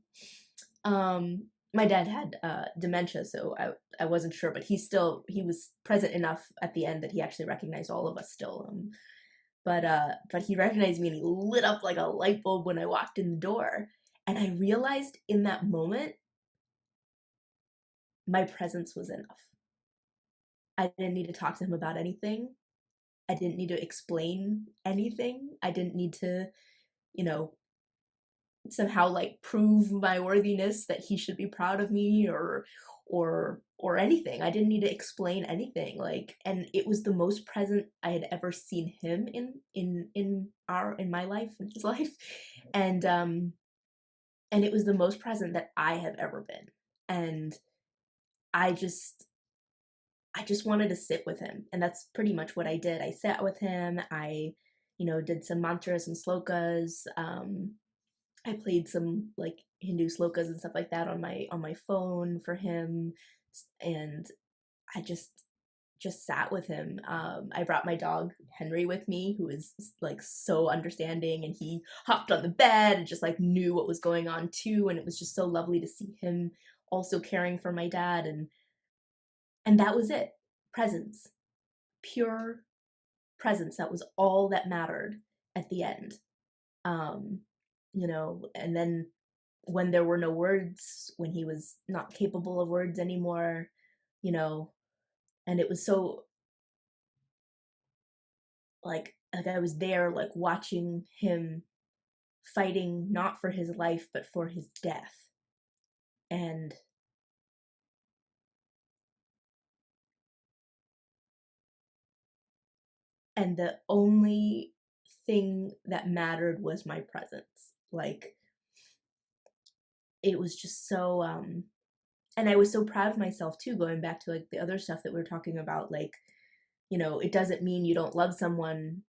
My dad had dementia, so I wasn't sure, but he was present enough at the end that he actually recognized all of us still. But he recognized me and he lit up like a light bulb when I walked in the door, and I realized in that moment my presence was enough. I didn't need to talk to him about anything. I didn't need to explain anything. I didn't need to, you know, somehow like prove my worthiness that he should be proud of me or anything. I didn't need to explain anything. Like, and it was the most present I had ever seen him in my life, in his life. And it was the most present that I have ever been. And I just I just wanted to sit with him. And that's pretty much what I did. I sat with him. I, did some mantras and slokas. I played some like Hindu slokas and stuff like that on my phone for him, and I just sat with him. I brought my dog Henry with me, who is like so understanding, and he hopped on the bed and just like knew what was going on too, and it was just so lovely to see him also caring for my dad, and that was it. Presence, pure presence. That was all that mattered at the end. Um, and then when there were no words, when he was not capable of words anymore, you know, and it was so like I was there like watching him fighting not for his life but for his death. And the only thing that mattered was my presence. Like it was just so and I was so proud of myself too, going back to like the other stuff that we are talking about, like, it doesn't mean you don't love someone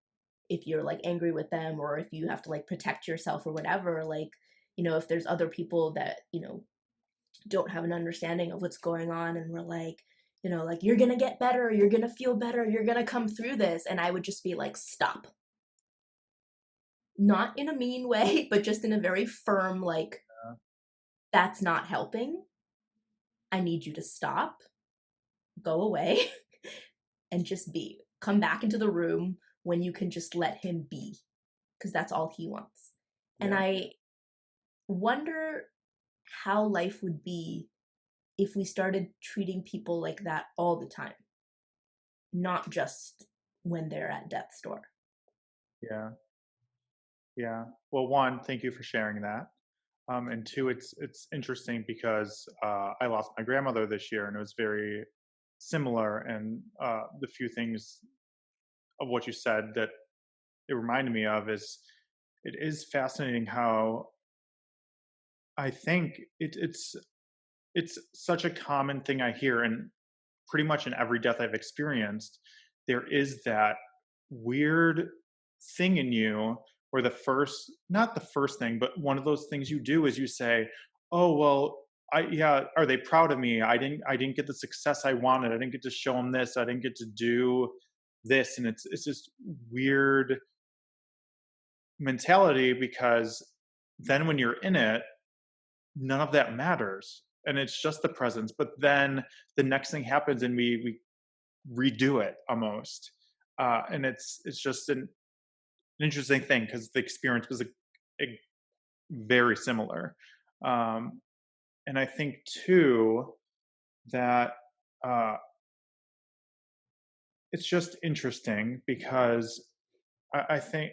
if you're like angry with them or if you have to like protect yourself or whatever. Like, if there's other people that, don't have an understanding of what's going on, and we're like, like, you're gonna get better, you're gonna feel better, you're gonna come through this. And I would just be like, stop. Not in a mean way, but just in a very firm, like, that's not helping. I need you to stop, go away, and just be. Come back into the room when you can just let him be, because that's all he wants. And Yeah. I wonder how life would be if we started treating people like that all the time, not just when they're at death's door. Yeah. Yeah. Well, one, thank you for sharing that. And two, it's interesting because I lost my grandmother this year, and it was very similar. And the few things of what you said that it reminded me of is it is fascinating how I think it's such a common thing I hear, and pretty much in every death I've experienced, there is that weird thing in you where the first, not the first thing, but one of those things you do is you say, "Oh well, yeah, are they proud of me? I didn't get the success I wanted. I didn't get to show them this. I didn't get to do this," and it's this weird mentality because then when you're in it, none of that matters and it's just the presence. But then the next thing happens and we redo it almost, and it's just an interesting thing because the experience was a very similar, um, and I think too that uh, it's just interesting because I think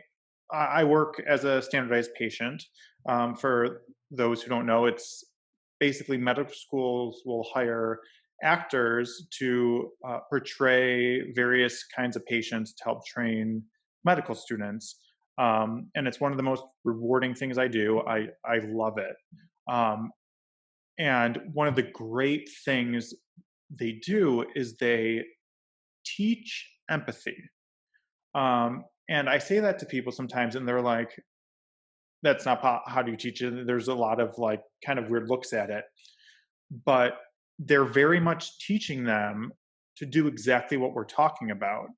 I work as a standardized patient. For those who don't know, it's basically medical schools will hire actors to portray various kinds of patients to help train medical students. And it's one of the most rewarding things I do. I love it. Um, and one of the great things they do is they teach empathy. And I say that to people sometimes, and they're like, "That's not how do you teach it?" There's a lot of like kind of weird looks at it, but they're very much teaching them to do exactly what we're talking about.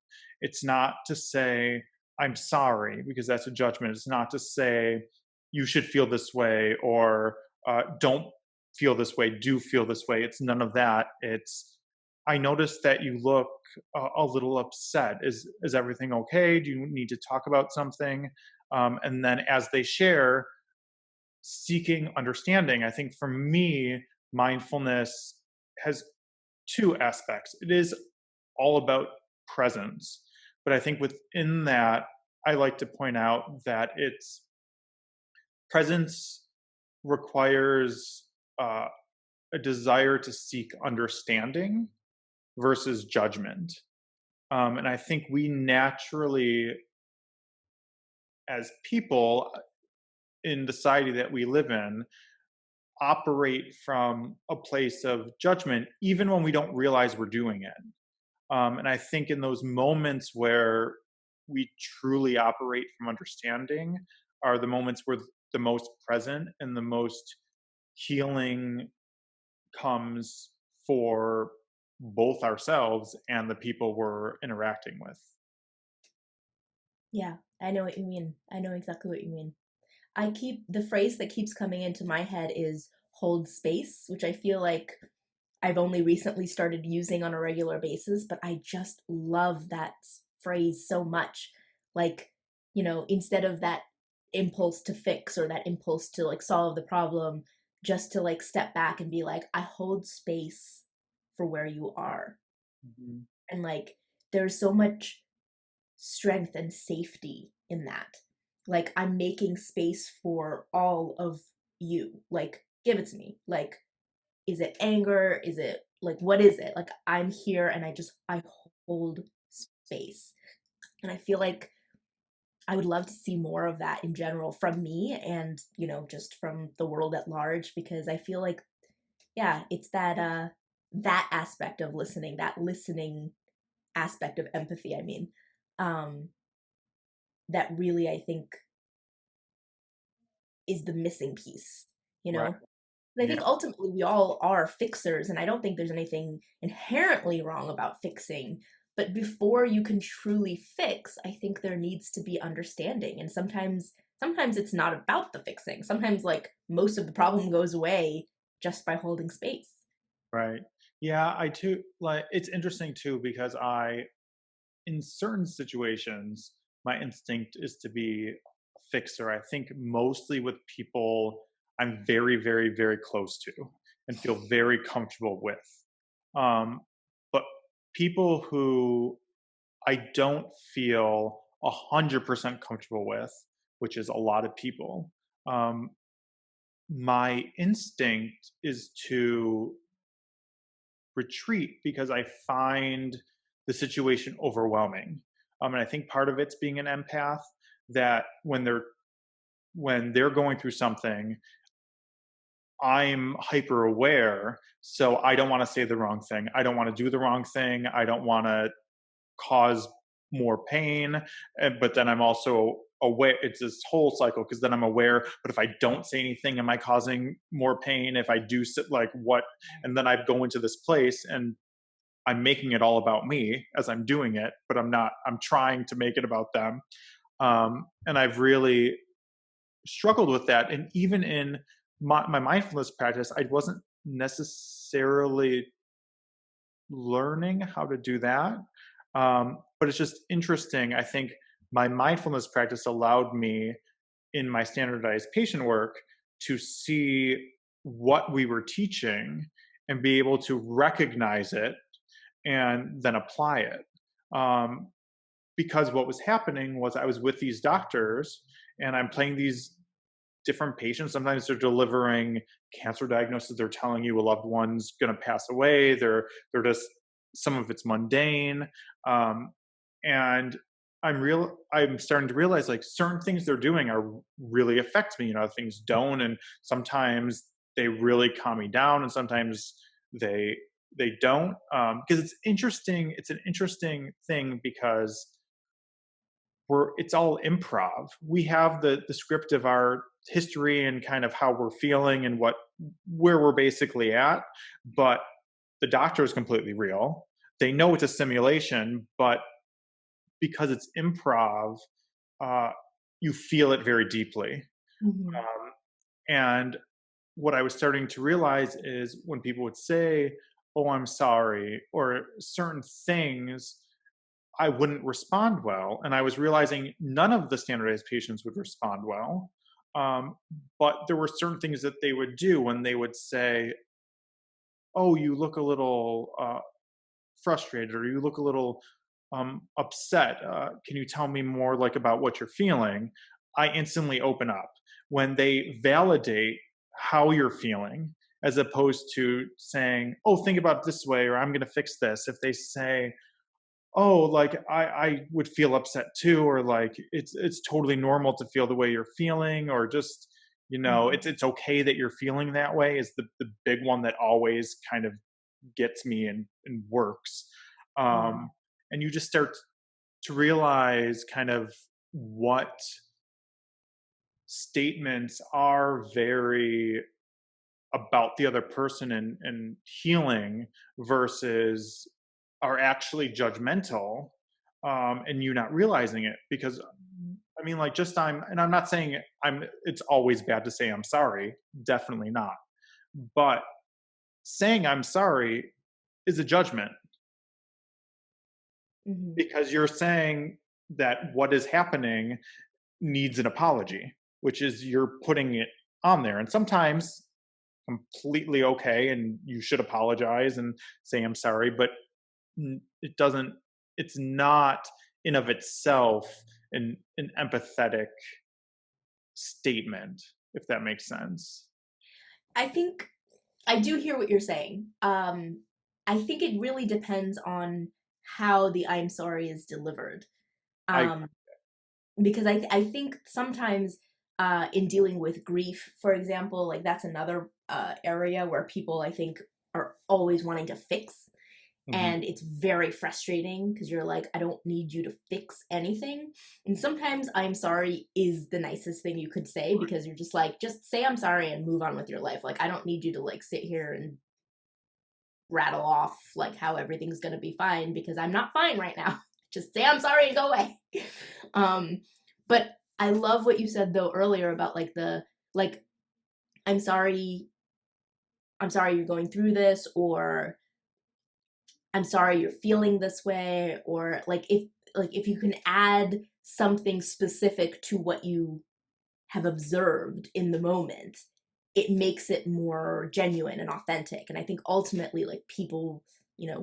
It's not to say I'm sorry because that's a judgment. It's not to say you should feel this way or don't feel this way. Do feel this way. It's none of that. It's I noticed that you look a little upset. Is everything okay? Do you need to talk about something? And then as they share, seeking understanding. I think for me, mindfulness has two aspects. It is all about presence, but I think within that, I like to point out that it's presence requires a desire to seek understanding versus judgment. And I think we naturally, as people in the society that we live in, operate from a place of judgment, even when we don't realize we're doing it. And I think in those moments where we truly operate from understanding are the moments where the most present and the most healing comes for both ourselves and the people we're interacting with. Yeah, I know what you mean. I know exactly what you mean. The phrase that keeps coming into my head is hold space, which I feel like I've only recently started using on a regular basis, but I just love that phrase so much. Like, instead of that impulse to fix or that impulse to like solve the problem, just to like step back and be like, I hold space for where you are. Mhm. And like, there's so much strength and safety in that. Like, I'm making space for all of you. Like, give it to me. Like, is it anger? Is it like, what is it? Like, I'm here and I hold space. And I feel like I would love to see more of that in general from me and, just from the world at large, because I feel like, yeah, it's that aspect of listening, that listening aspect of empathy, I mean, um, that really I think is the missing piece, you Right. know? But I think ultimately we all are fixers, and I don't think there's anything inherently wrong about fixing. But before you can truly fix, I think there needs to be understanding. And sometimes it's not about the fixing. Sometimes like most of the problem goes away just by holding space. Right. Yeah, I too like it's interesting too because I in certain situations my instinct is to be a fixer. I think mostly with people I'm very, very, very close to and feel very comfortable with. Um, but people who I don't feel 100% comfortable with, which is a lot of people, um, my instinct is to retreat because I find the situation overwhelming. And I think part of it's being an empath that when they're going through something, I'm hyper aware, so I don't want to say the wrong thing. I don't want to do the wrong thing. I don't want to cause more pain. But then I'm also aware it's this whole cycle because then I'm aware, but if I don't say anything, am I causing more pain? If I do sit like what? And then I go into this place and I'm making it all about me as I'm doing it, but I'm not, I'm trying to make it about them. And I've really struggled with that. And even in my mindfulness practice, I wasn't necessarily learning how to do that. But it's just interesting. I think my mindfulness practice allowed me in my standardized patient work to see what we were teaching and be able to recognize it and then apply it. Um, because what was happening was I was with these doctors and I'm playing these different patients. Sometimes they're delivering cancer diagnosis. They're telling you a loved one's going to pass away. They're just some of it's mundane, and I'm starting to realize like certain things they're doing are really affect me. Things don't, and sometimes they really calm me down, and sometimes they they don't. Because it's interesting. It's an interesting thing because it's all improv. We have the script of our history and kind of how we're feeling and where we're basically at, but the doctor is completely real. They know it's a simulation, but because it's improv, uh, you feel it very deeply. Mhm. Um, and what I was starting to realize is when people would say, "Oh, I'm sorry," or certain things, I wouldn't respond well. And I was realizing none of the standardized patients would respond well. But there were certain things that they would do when they would say, "Oh, you look a little frustrated, or you look a little upset. Can you tell me more like about what you're feeling?" I instantly open up when they validate how you're feeling, as opposed to saying, "Oh, think about it this way," or "I'm going to fix this." If they say, "Oh, like I would feel upset too," or like it's totally normal to feel the way you're feeling, or just Mhm. it's okay that you're feeling that way, is the big one that always kind of gets me and works. Mhm. um and you just start to realize kind of what statements are very about the other person and healing versus are actually judgmental, and you not realizing it. Because I mean, like, just I'm not saying it's always bad to say I'm sorry, definitely not, but saying I'm sorry is a judgment Mhm. because you're saying that what is happening needs an apology, which is you're putting it on there. And sometimes completely okay and you should apologize and say I'm sorry, but it doesn't, it's not in of itself an empathetic statement, if that makes sense. I think I do hear what you're saying. I think it really depends on how the "I'm sorry" is delivered. I Um, because I think sometimes in dealing with grief, for example, like that's another area where people I think are always wanting to fix. Hmm. And it's very frustrating because you're like, I don't need you to fix anything. And sometimes I'm sorry is the nicest thing you could say, because you're just like, just say I'm sorry and move on with your life. Like, I don't need you to like sit here and rattle off like how everything's going to be fine, because I'm not fine right now. Just say I'm sorry and go away. um but I love what you said though earlier about like the like, I'm sorry, I'm sorry you're going through this, or I'm sorry you're feeling this way, or like if you can add something specific to what you have observed in the moment, it makes it more genuine and authentic. And I think ultimately, like, people,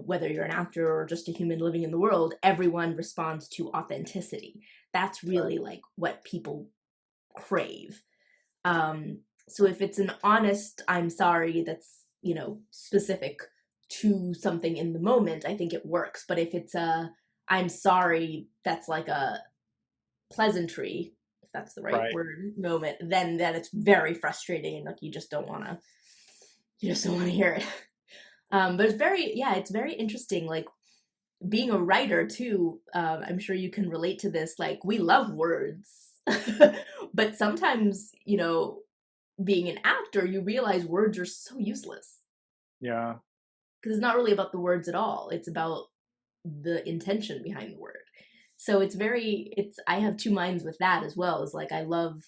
whether you're an actor or just a human living in the world, everyone responds to authenticity. That's really like what people crave. So if it's an honest I'm sorry that's, specific to something in the moment, I think it works. But if it's a I'm sorry that's like a pleasantry, if that's the right Right. word, moment, then it's very frustrating, and like you just don't want to hear it. But it's very, yeah, it's very interesting. Like, being a writer too, I'm sure you can relate to this. Like, we love words, but sometimes, being an actor, you realize words are so useless, Yeah. because it's not really about the words at all. It's about the intention behind the word. So I have two minds with that as well. Is like, I love,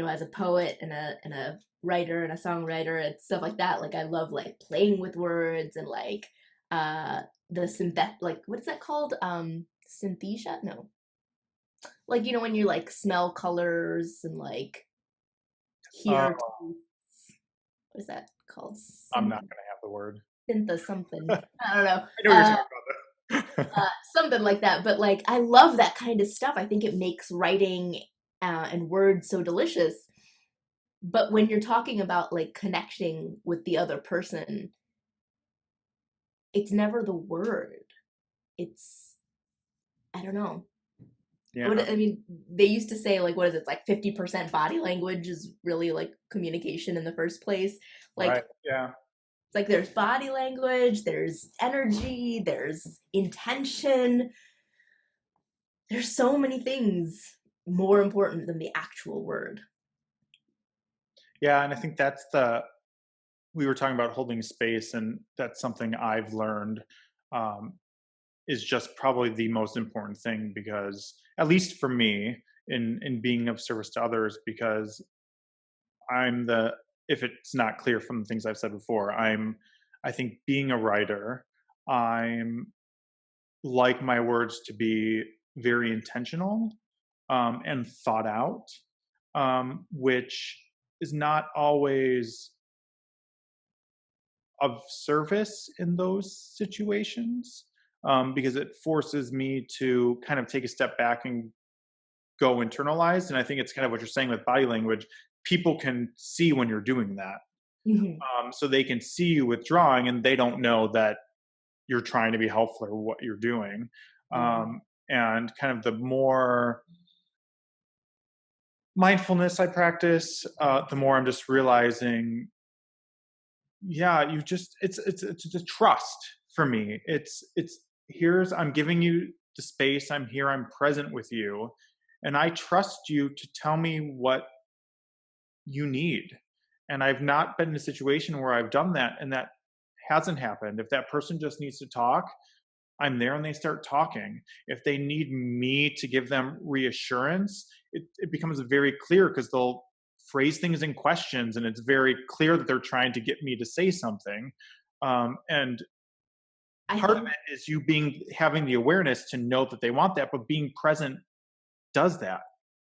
as a poet and a writer and a songwriter and stuff like that, like, I love like playing with words and like the synthet like, what is that called? Synthesia? No. Like, when you like smell colors and like Uh, hear tastes. What is that called? I'm not going to have the word. Syntha something. I don't know. I know what you're talking about, though. Something like that. But like, I love that kind of stuff. I think it makes writing and words so delicious. But when you're talking about like connecting with the other person, it's never the word. It's, I don't know. Yeah. I mean, they used to say like, what is it? It's like 50% body language is really like communication in the first place. Like, Right. Yeah. there's body language, there's energy, there's intention. There's so many things more important than the actual word. Yeah. And I think we were talking about holding space, and that's something I've learned, um, is just probably the most important thing, because at least for me, in being of service to others, because I'm the if it's not clear from the things I've said before, I think being a writer, I'm like my words to be very intentional, and thought out, which is not always of service in those situations, because it forces me to kind of take a step back and go internalized. And I think it's kind of what you're saying with body language. People can see when you're doing that. Hmm. So they can see you withdrawing, and they don't know that you're trying to be helpful or what you're doing. Yeah. And kind of the more mindfulness I practice, the more I'm just realizing, yeah, it's a trust for me. It's here's I'm giving you the space. I'm here. I'm present with you, and I trust you to tell me what you need. And I've not been in a situation where I've done that and that hasn't happened. If that person just needs to talk, I'm there and they start talking. If they need me to give them reassurance, it becomes very clear, because they'll phrase things in questions, and it's very clear that they're trying to get me to say something. And I part of think, it is you having the awareness to know that they want that, but being present does that.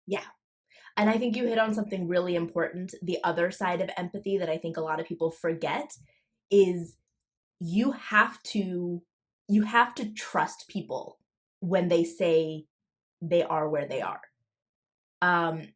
yeah. And I think you hit on something really important. The other side of empathy that I think a lot of people forget is you have to you have to trust people when they say they are where they are. Um,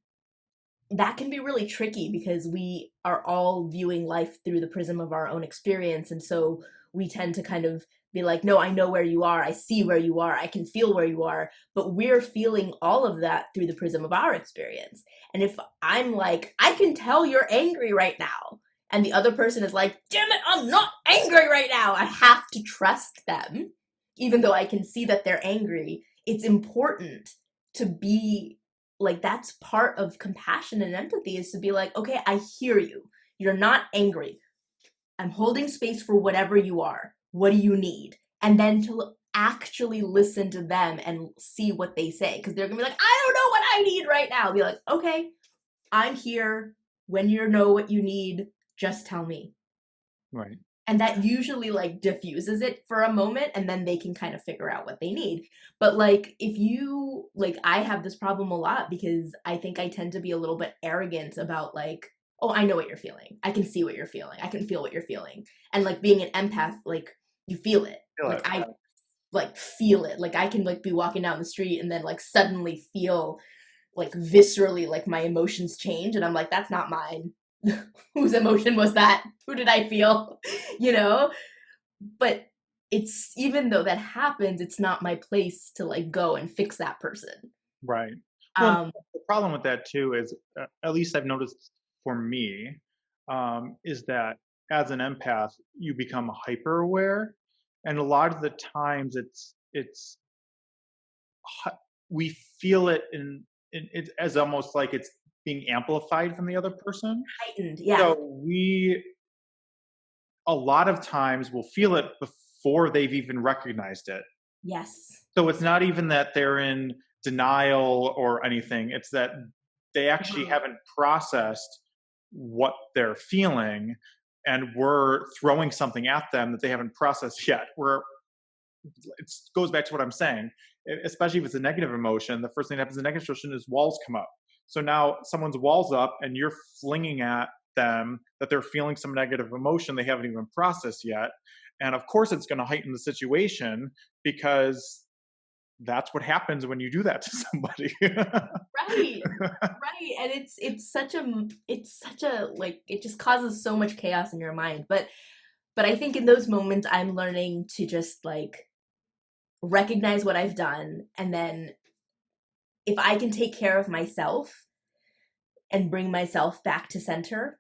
that can be really tricky because we are all viewing life through the prism of our own experience. And so we tend to kind of be like, no, I know where you are. I see where you are. I can feel where you are. But we're feeling all of that through the prism of our experience. And if I'm like, I can tell you're angry right now. and the other person is like, damn it, I'm not angry right now. I have to trust them. Even though I can see that they're angry, it's important to be like, that's part of compassion and empathy, is to be like, okay, I hear you. You're not angry. I'm holding space for whatever you are. What do you need? And then to actually listen to them and see what they say. Because they're going to be like, I don't know what I need right now. I'll be like, okay, I'm here. When you know what you need, just tell me. Right. And that usually like diffuses it for a moment, and then they can kind of figure out what they need. But like, if you like, I have this problem a lot because I think I tend to be a little bit arrogant about like, oh, I know what you're feeling, I can see what you're feeling, I can feel what you're feeling. And like, being an empath, like, you feel it. Feel Like, it. I like feel it. Like, I can like be walking down the street and then like suddenly feel like viscerally like my emotions change, and I'm like, that's not mine. Whose emotion was that? Who did I feel? You know? But it's, even though that happens, it's not my place to like go and fix that person. Right. Well, Um the problem with that too is, at least I've noticed for me, is that as an empath, you become hyper aware, and a lot of the times it's we feel it in it as almost like it's being amplified from the other person. Heightened, yeah. So we a lot of times will feel it before they've even recognized it. Yes. So it's not even that they're in denial or anything. It's that they actually Mhm. haven't processed what they're feeling, and we're throwing something at them that they haven't processed yet. It goes back to what I'm saying, especially if it's a negative emotion. The first thing that happens in a negative emotion is walls come up. So now someone's walls up, and you're flinging at them that they're feeling some negative emotion they haven't even processed yet. And of course, it's going to heighten the situation because that's what happens when you do that to somebody. Right. Right. And it's such a like, it just causes so much chaos in your mind. But I think in those moments I'm learning to just like recognize what I've done, and then if I can take care of myself and bring myself back to center,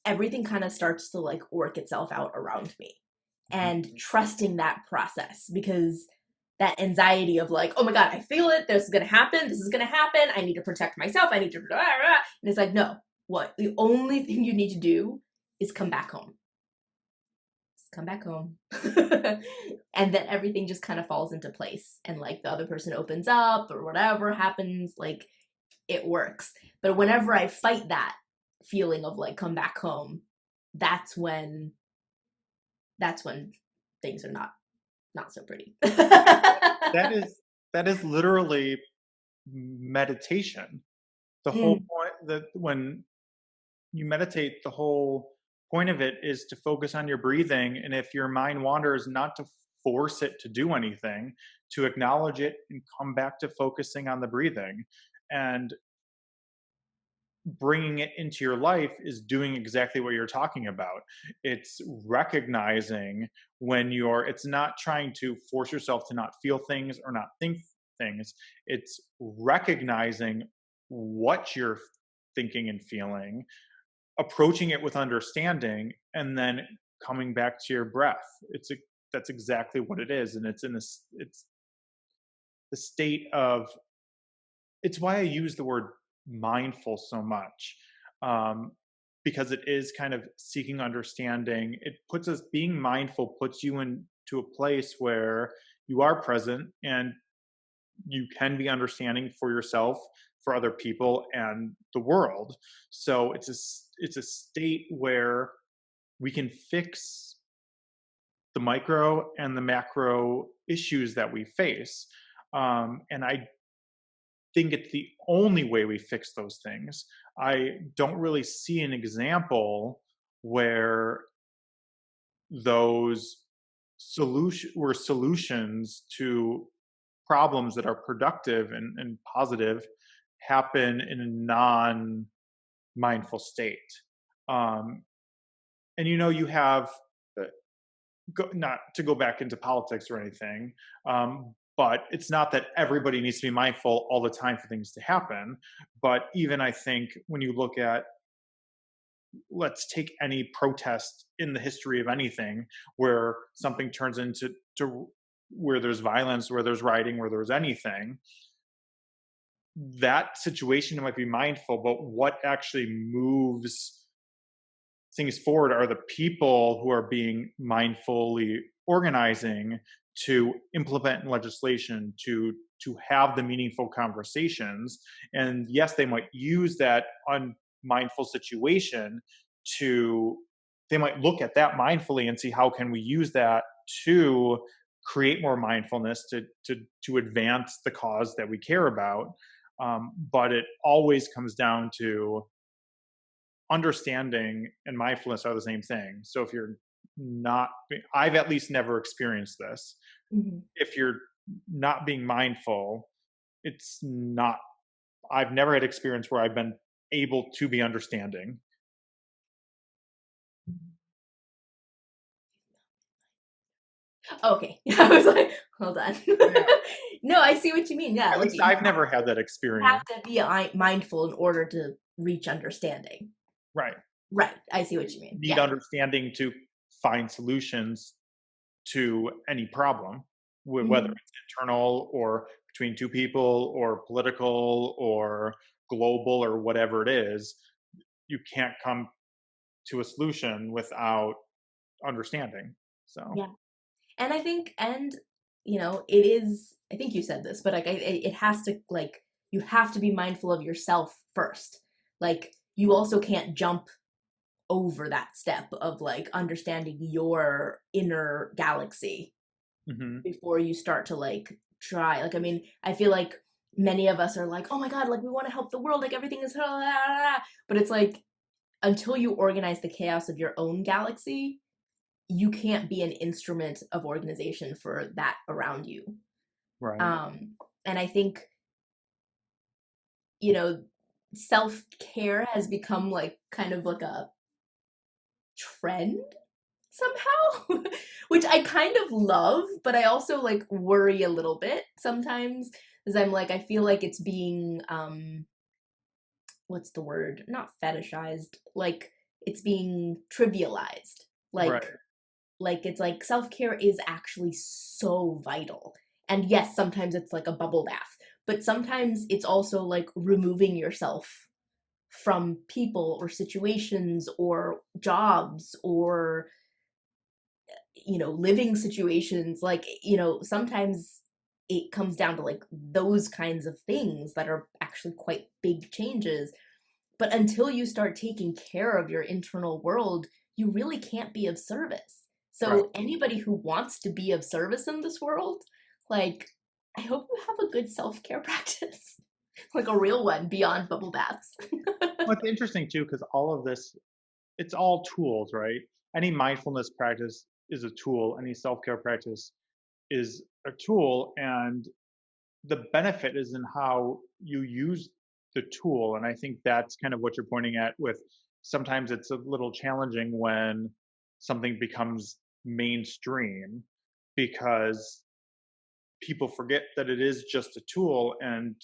everything kind of starts to like work itself out around me. And trusting that process, because that anxiety of like, oh my God, I feel it, this is gonna happen, this is gonna happen, I need to protect myself, I need to blah, blah, blah. And it's like, no, what the only thing you need to do is come back home. Just come back home. And then everything just kind of falls into place, and like the other person opens up or whatever happens, like it works. But whenever I fight that feeling of like come back home, that's when that's when things are not so pretty. that is that is literally meditation. The whole Mm, point that when you meditate, the whole point of it is to focus on your breathing. And if your mind wanders, not to force it to do anything, to acknowledge it and come back to focusing on the breathing. And bringing it into your life is doing exactly what you're talking about. It's recognizing when it's not trying to force yourself to not feel things or not think things. It's recognizing what you're thinking and feeling, approaching it with understanding, and then coming back to your breath. That's exactly what it is. And it's the state of, it's why I use the word mindful so much, um, because it is kind of seeking understanding. It puts us, being mindful puts you into a place where you are present and you can be understanding for yourself, for other people, and the world. So it's a state where we can fix the micro and the macro issues that we face. And I think it's the only way we fix those things. I don't really see an example where those solutions to problems that are productive and positive happen in a non-mindful state. Um, and you have, not to go back into politics or anything, but it's not that everybody needs to be mindful all the time for things to happen. But even I think when you look at, let's take any protest in the history of anything where something turns into where there's violence, where there's rioting, where there's anything, that situation might be mindful, but what actually moves things forward are the people who are being mindfully organizing to implement legislation, to have the meaningful conversations. And yes, they might use that unmindful situation to, they might look at that mindfully and see how can we use that to create more mindfulness, to advance the cause that we care about. But it always comes down to understanding and mindfulness are the same thing. So if you're not, I've at least never experienced this. Mhm. If you're not being mindful, it's not, I've never had experience where I've been able to be understanding. Okay. I was like, hold on. Yeah. No, I see what you mean. Yeah, At like least you I've never had that have experience. to be mindful in order to reach understanding. Right. Right. I see what you mean. Need Yeah. understanding to find solutions to any problem, whether Mhm. it's internal or between two people or political or global or whatever it is. You can't come to a solution without understanding. So, Yeah. And I think, and it is, I think you said this, but like it has to, like, you have to be mindful of yourself first. Like you also can't jump over that step of like understanding your inner galaxy mhm, before you start to like try. Like, I mean, I feel like many of us are like, oh my God, like we want to help the world, like everything is, but it's like until you organize the chaos of your own galaxy, you can't be an instrument of organization for that around you. right, Um, and I think, you know, self care has become like kind of like a trend somehow, which I kind of love, but I also like worry a little bit sometimes because I'm like, I feel like it's being, what's the word? Not fetishized, like it's being trivialized. right, Like it's like self-care is actually so vital. And yes, sometimes it's like a bubble bath, but sometimes it's also like removing yourself from people or situations or jobs or living situations. Like sometimes it comes down to like those kinds of things that are actually quite big changes. But until you start taking care of your internal world, you really can't be of service. right. So anybody who wants to be of service in this world, like, I hope you have a good self-care practice. Like a real one beyond bubble baths. Well, it's interesting too because all of this, it's all tools, right? Any mindfulness practice is a tool. Any self-care practice is a tool, and the benefit is in how you use the tool. And I think that's kind of what you're pointing at with, sometimes it's a little challenging when something becomes mainstream because people forget that it is just a tool, and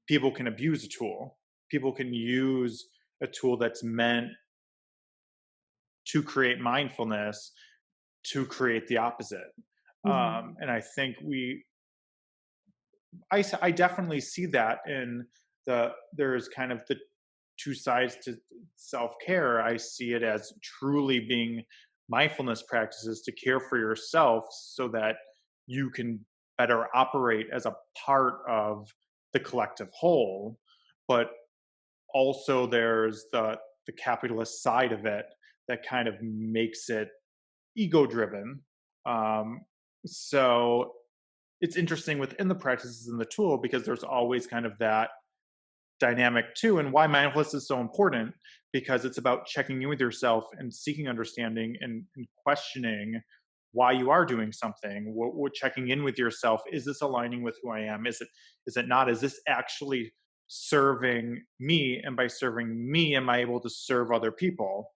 people can abuse a tool. People can use a tool that's meant to create mindfulness to create the opposite. Mhm. And I think I definitely see that in there's kind of the two sides to self care. I see it as truly being mindfulness practices to care for yourself so that you can better operate as a part of the collective whole. But also there's the capitalist side of it that kind of makes it ego driven. Um, so it's interesting within the practices and the tool because there's always kind of that dynamic too, and why mindfulness is so important because it's about checking in with yourself and seeking understanding and questioning why you are doing something. What checking in with yourself, is this aligning with who I am? Is it not? Is this actually serving me? And by serving me, am I able to serve other people?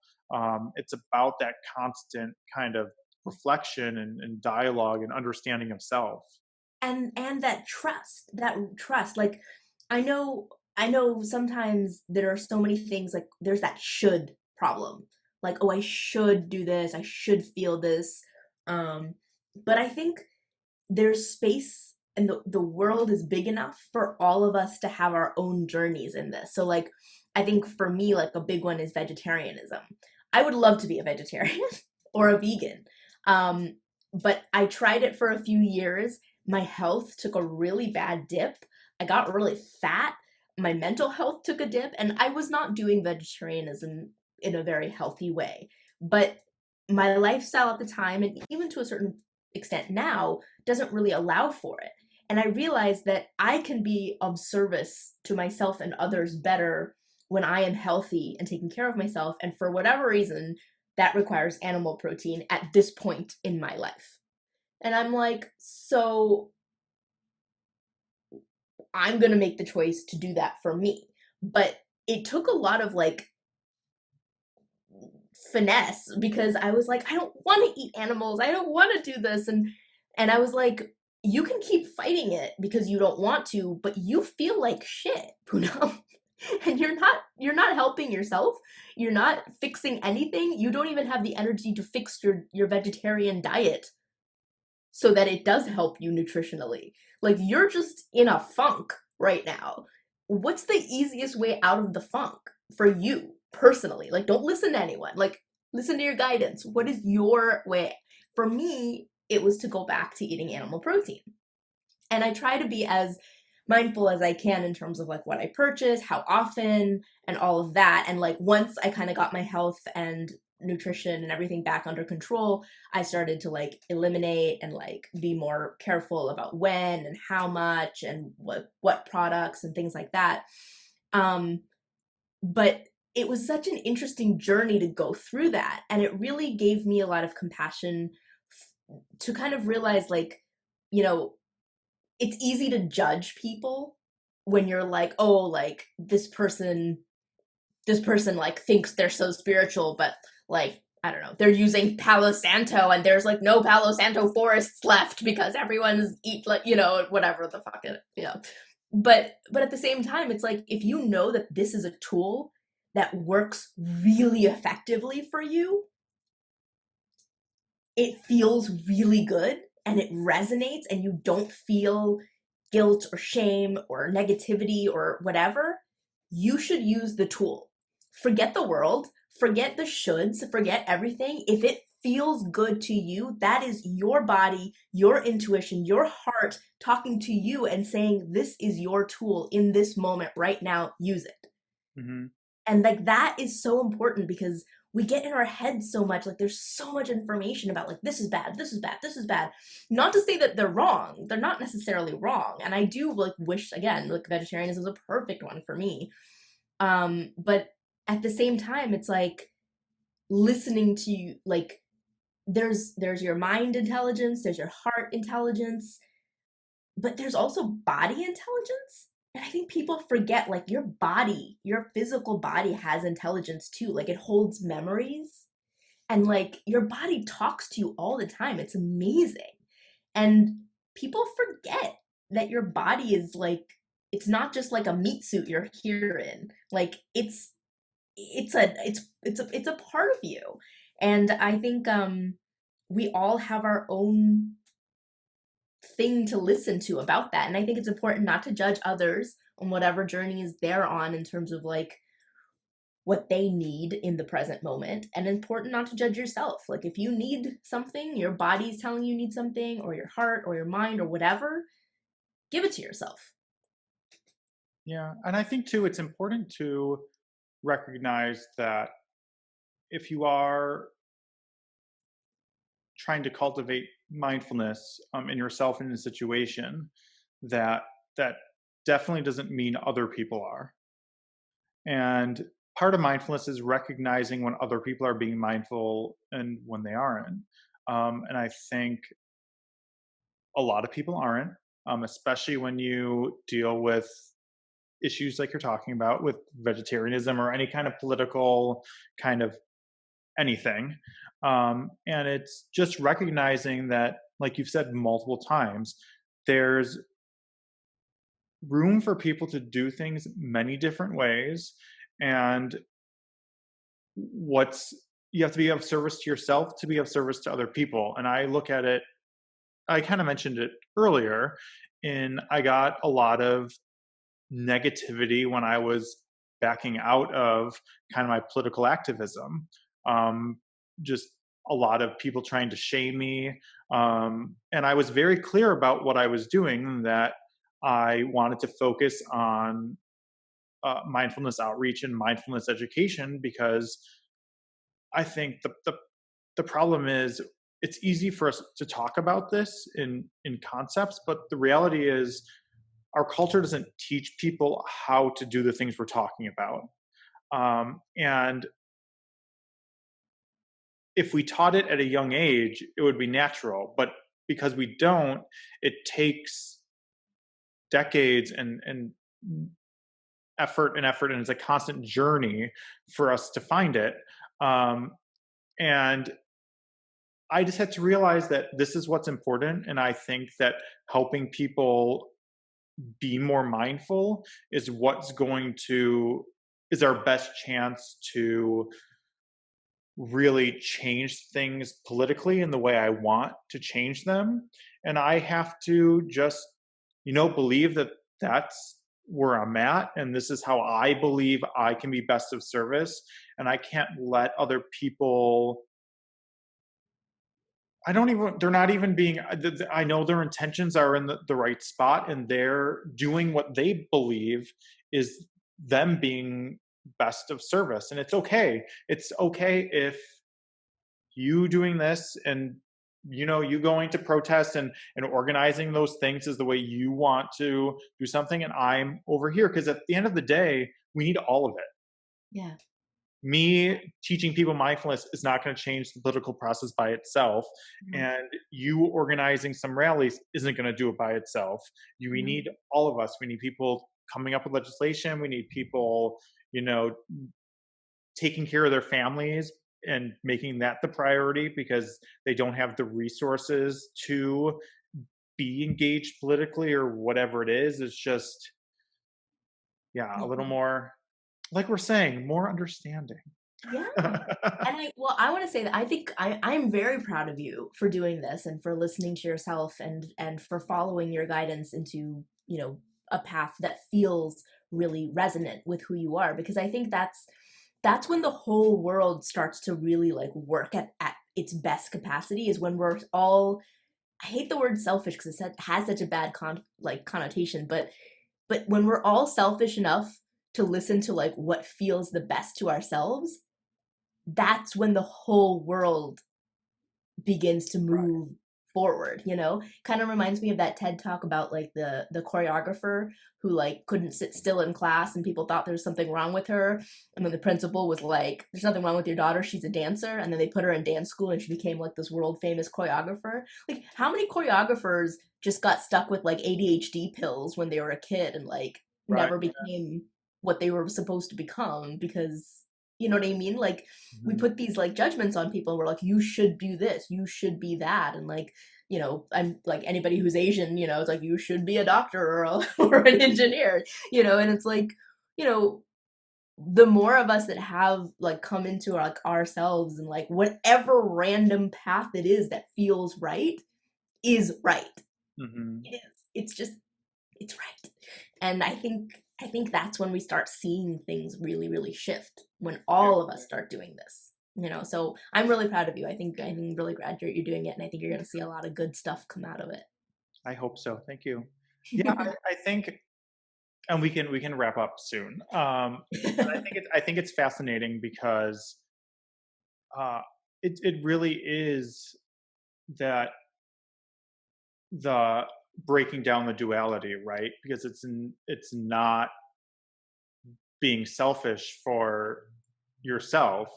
It's about that constant kind of reflection and dialogue and understanding of self. and that trust, like I know sometimes there are so many things, like there's that should problem, like, oh, I should do this, I should feel this. But I think there's space, and the world is big enough for all of us to have our own journeys in this. So like I think for me, like a big one is vegetarianism. I would love to be a vegetarian or a vegan. But I tried it for a few years. My health took a really bad dip. I got really fat. My mental health took a dip, and I was not doing vegetarianism in a very healthy way. But my lifestyle at the time, and even to a certain extent now, doesn't really allow for it. And I realized that I can be of service to myself and others better when I am healthy and taking care of myself. And for whatever reason, that requires animal protein at this point in my life. And I'm like, so I'm going to make the choice to do that for me. But it took a lot of like finesse, because I was like, I don't want to eat animals. I don't want to do this. And I was like, you can keep fighting it because you don't want to, but you feel like shit, Poonam. And you're not helping yourself. You're not fixing anything. You don't even have the energy to fix your vegetarian diet so that it does help you nutritionally. Like, you're just in a funk right now. What's the easiest way out of the funk for you personally? Like, don't listen to anyone. Like, listen to your guidance. What is your way? For me, it was to go back to eating animal protein. And I try to be as mindful as I can in terms of like what I purchase, how often, and all of that. And like once I kind of got my health and nutrition and everything back under control, I started to like eliminate and like be more careful about when and how much and what products and things like that. Um but it was such an interesting journey to go through that, and it really gave me a lot of compassion to kind of realize, like, you know, it's easy to judge people when you're like, oh, like this person like thinks they're so spiritual, but like, I don't know, they're using Palo Santo and there's like no Palo Santo forests left because everyone's eat, like, whatever the fuck it, but at the same time, it's like, if you know that this is a tool that works really effectively for you, it feels really good and it resonates, and you don't feel guilt or shame or negativity or whatever, you should use the tool. Forget the world, forget the shoulds, forget everything. If it feels good to you, that is your body, your intuition, your heart talking to you and saying, this is your tool in this moment right now, use it. Mm-hmm. And like that is so important, because we get in our heads so much, like there's so much information about like, this is bad, this is bad, this is bad. Not to say that they're wrong, they're not necessarily wrong, and I do like wish, again, like vegetarianism is a perfect one for me. But at the same time, it's like listening to, like, there's your mind intelligence, there's your heart intelligence, but there's also body intelligence. And I think people forget, like, your body, your physical body has intelligence too. Like, it holds memories, and like your body talks to you all the time. It's amazing. And people forget that your body is like, it's not just like a meat suit you're here in. Like, it's a part of you. And I think we all have our own thing to listen to about that. And I think it's important not to judge others on whatever journeys they're on in terms of like what they need in the present moment, and important not to judge yourself. Like, if you need something, your body's telling you need something, or your heart or your mind or whatever, give it to yourself. Yeah. And I think too, it's important to recognize that if you are trying to cultivate mindfulness in yourself and in a situation, that that definitely doesn't mean other people are. And part of mindfulness is recognizing when other people are being mindful and when they aren't. And I think a lot of people aren't, especially when you deal with issues like you're talking about with vegetarianism or any kind of political kind of anything. And it's just recognizing that, like you've said multiple times, there's room for people to do things many different ways, and what's you have to be of service to yourself to be of service to other people. And I look at it, I kind of mentioned it earlier, in I got a lot of negativity when I was backing out of kind of my political activism. Just a lot of people trying to shame me. And I was very clear about what I was doing, that I wanted to focus on mindfulness outreach and mindfulness education, because I think the problem is it's easy for us to talk about this in concepts, but the reality is our culture doesn't teach people how to do the things we're talking about. And if we taught it at a young age, it would be natural. But because we don't, it takes decades and effort, and it's a constant journey for us to find it. And I just had to realize that this is what's important. And I think that helping people be more mindful is is our best chance to really change things politically in the way I want to change them. And I have to just, believe that that's where I'm at. And this is how I believe I can be best of service. And I can't let other people, they're not even being, I know their intentions are in the right spot, and they're doing what they believe is them being best of service. And it's okay. It's okay if you doing this and you going to protest and organizing those things is the way you want to do something, and I'm over here, because at the end of the day we need all of it. Yeah. Me teaching people mindfulness is not going to change the political process by itself, Mhm. and you organizing some rallies isn't going to do it by itself. We Mhm. need all of us. We need people coming up with legislation. We need people, you know taking care of their families and making that the priority, because they don't have the resources to be engaged politically or whatever it is. It's just, yeah, a little Yeah. more, like we're saying, more understanding. Yeah. And I want to say that I think I'm very proud of you for doing this and for listening to yourself and for following your guidance into, a path that feels really resonant with who you are, because I think that's when the whole world starts to really like work at its best capacity, is when we're all, I hate the word selfish because it has such a bad connotation, but when we're all selfish enough to listen to like what feels the best to ourselves, that's when the whole world begins to Right. move forward, kind of reminds me of that TED talk about like the choreographer who like couldn't sit still in class and people thought there was something wrong with her, and then the principal was like, there's nothing wrong with your daughter, she's a dancer, and then they put her in dance school and she became like this world famous choreographer. Like how many choreographers just got stuck with like ADHD pills when they were a kid and like Right. never became what they were supposed to become, because you know what I mean? Like we Mhm. put these like judgments on people and we're like, you should do this, you should be that, and like, I'm like anybody who's Asian, it's like you should be a doctor or an engineer, and it's like, you know the more of us that have like come into like ourselves and like whatever random path it is that feels right is right. Mhm. It is. It's just, it's right. And I think that's when we start seeing things really really shift, when I all of us agree. start doing this. So I'm really proud of you. I think really glad you're doing it, and I think you're going to see a lot of good stuff come out of I hope so. Thank you. Yeah, I think, and we can wrap up soon. But it. I think it's fascinating because uh, it really is that the breaking down the duality, right? Because it's not being selfish for yourself.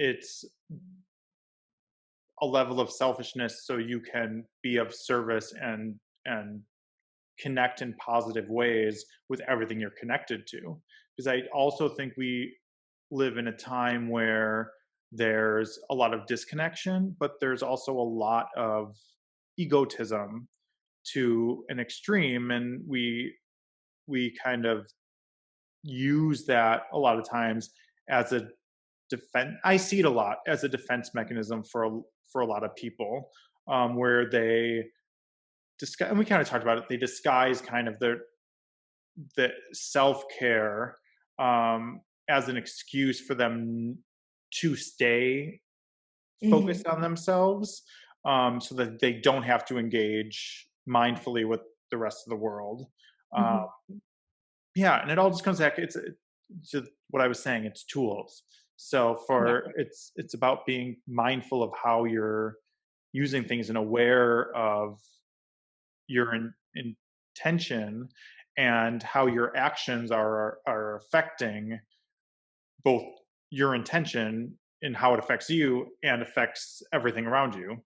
It's a level of selfishness so you can be of service and connect in positive ways with everything you're connected to. Because I also think we live in a time where there's a lot of disconnection, but there's also a lot of egotism to an extreme, and we kind of use that a lot of times as a defense. I see it a lot as a defense mechanism for a lot of people, where they disguise, and we kind of talked about it. They disguise kind of the self care, as an excuse for them to stay Mhm. focused on themselves, so that they don't have to engage mindfully with the rest of the world. Uh, Mhm. yeah, and it all just comes back. It's to what I was saying. It's tools. So Yeah. for it's about being mindful of how you're using things and aware of your intention and how your actions are affecting both your intention and how it affects you and affects everything around you,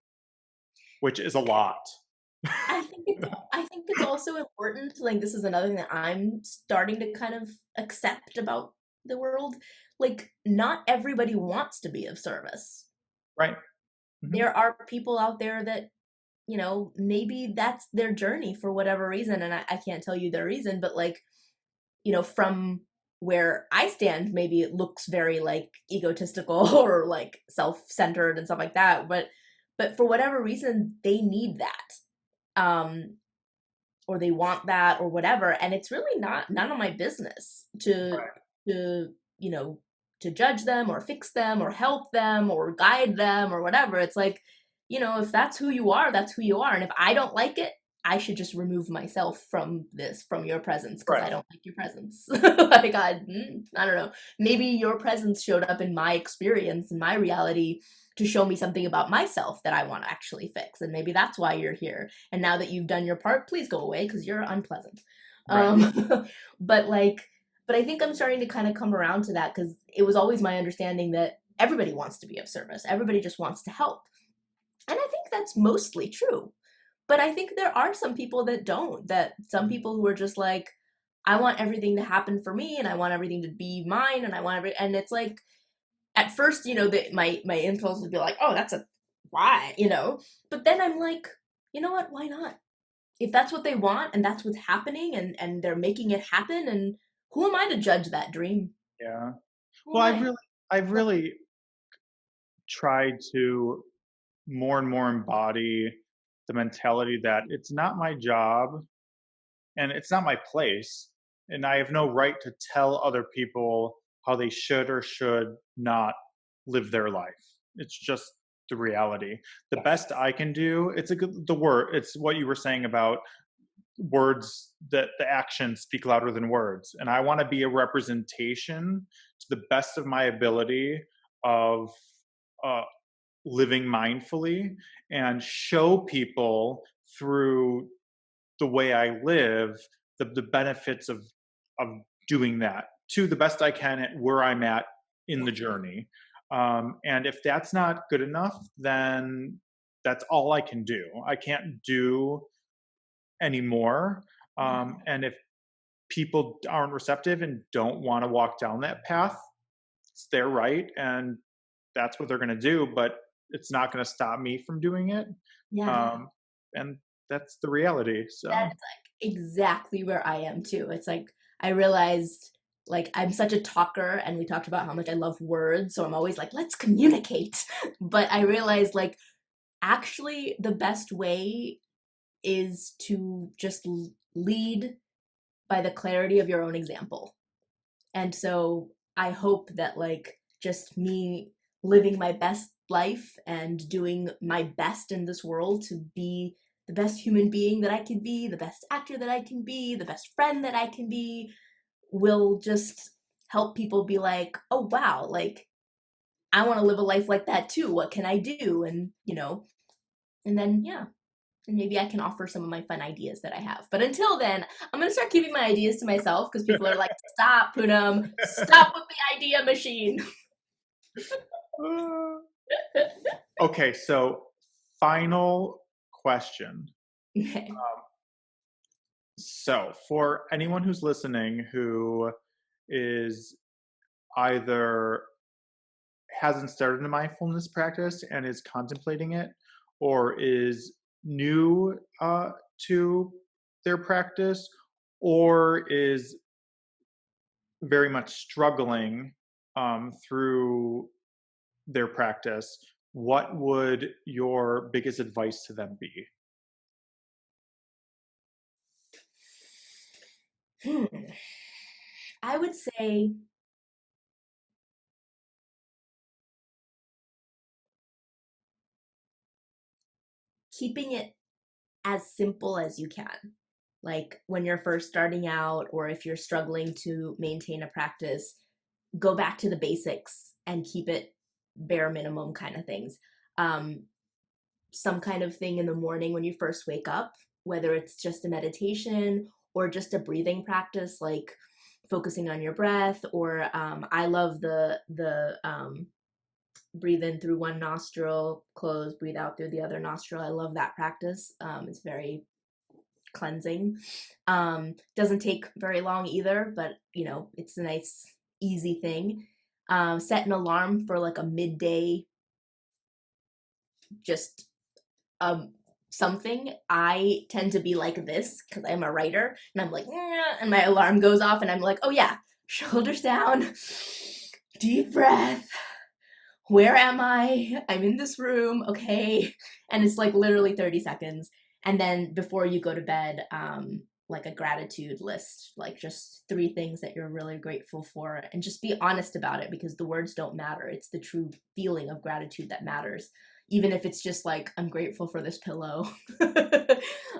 which is a lot. I think it's also important, like, this is another thing that I'm starting to kind of accept about the world, like, not everybody wants to be of service. Right. Hmm. There are people out there that, maybe that's their journey for whatever reason, and I can't tell you their reason, but, like, from where I stand, maybe it looks very, like, egotistical or, like, self-centered and stuff like that, but for whatever reason, they need that. Or they want that or whatever, and it's really not none of my business to you know to judge them or fix them or help them or guide them or whatever. It's like, if that's who you are, that's who you are, and if I don't like it, I should just remove myself from your presence because Right. I don't like your presence. Like, I don't know, maybe your presence showed up in my experience, in my reality, to show me something about myself that I want to actually fix, and maybe that's why you're here, and now that you've done your part, please go away because you're unpleasant. Right. But like, but I think I'm starting to kind of come around to that because it was always my understanding that everybody wants to be of service. Everybody just wants to help. And I think that's mostly true. But I think there are some people that don't, that some people who are just like, I want everything to happen for me and I want everything to be mine and I want and it's like, at first, that my impulse would be like, oh, that's a why. But then I'm like, you know what? Why not? If that's what they want and that's what's happening and they're making it happen, and who am I to judge that dream? Yeah. Who Well, am I? I've really tried to more and more embody the mentality that it's not my job and it's not my place, and I have no right to tell other people how they should or should not live their life. It's just the reality. The Yes. best I can do, it's a good the word. It's what you were saying about words, that the actions speak louder than words, and I want to be a representation to the best of my ability of uh, living mindfully and show people through the way I live the benefits of doing that to the best I can at where I'm at in Yeah. the journey. And if that's not good enough, then that's all I can do. I can't do anymore. Yeah. And if people aren't receptive and don't want to walk down that path, it's their right, and that's what they're going to do. But it's not going to stop me from doing it. Yeah. And that's the reality. That So is like exactly where I am too. It's like I realized, like, I'm such a talker and we talked about how much I love words, so I'm always like, let's communicate. But I realized, like, actually the best way is to just lead by the clarity of your own example. And so I hope that, like, just me living my best life and doing my best in this world to be the best human being that I can be, the best actor that I can be, the best friend that I can be, will just help people be like, oh, wow, like, I want to live a life like that too. What can I do? And then, yeah, and maybe I can offer some of my fun ideas that I have. But until then, I'm gonna start keeping my ideas to myself because people are like, "Stop, Poonam! Stop with the idea machine." okay, so final question. Okay. So for anyone who's listening who is either hasn't started a mindfulness practice and is contemplating it, or is new to their practice or is very much struggling through their practice, what would your biggest advice to them be? Hmm. I would say keeping it as simple as you can. Like when you're first starting out, or if you're struggling to maintain a practice, go back to the basics and keep it bare minimum kind of things. Um, some kind of thing in the morning when you first wake up, whether it's just a meditation or just a breathing practice, like focusing on your breath. Or I love the breathe in through one nostril, close, breathe out through the other nostril. I love that practice. It's very cleansing. Doesn't take very long either, but it's a nice, easy thing. Set an alarm for like a midday, just um something. I tend to be like this because I'm a writer, and I'm like, and my alarm goes off, and I'm like, oh yeah, shoulders down, deep breath. Where am I? I'm in this room, okay. And it's like literally 30 seconds. And then before you go to bed, like a gratitude list, like just 3 things that you're really grateful for, and just be honest about it, because the words don't matter. It's the true feeling of gratitude that matters. Even if it's just like, I'm grateful for this pillow.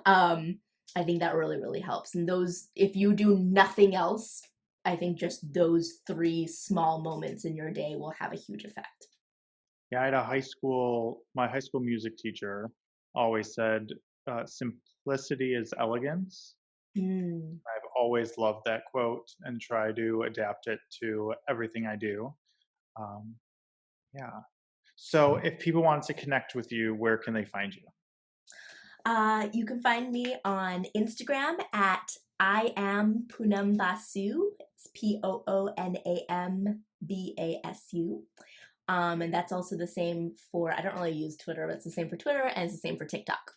I think that really, really helps. And those, if you do nothing else, I think just those 3 small moments in your day will have a huge effect. Yeah, I had my high school music teacher always said, simplicity is elegance. Mm. I've always loved that quote and try to adapt it to everything I do. Um, yeah. So if people want to connect with you, where can they find you? You can find me on Instagram at I am Poonam Basu. It's POONAMBASU. And that's also the same for, I don't really use Twitter, but it's the same for Twitter, and it's the same for TikTok.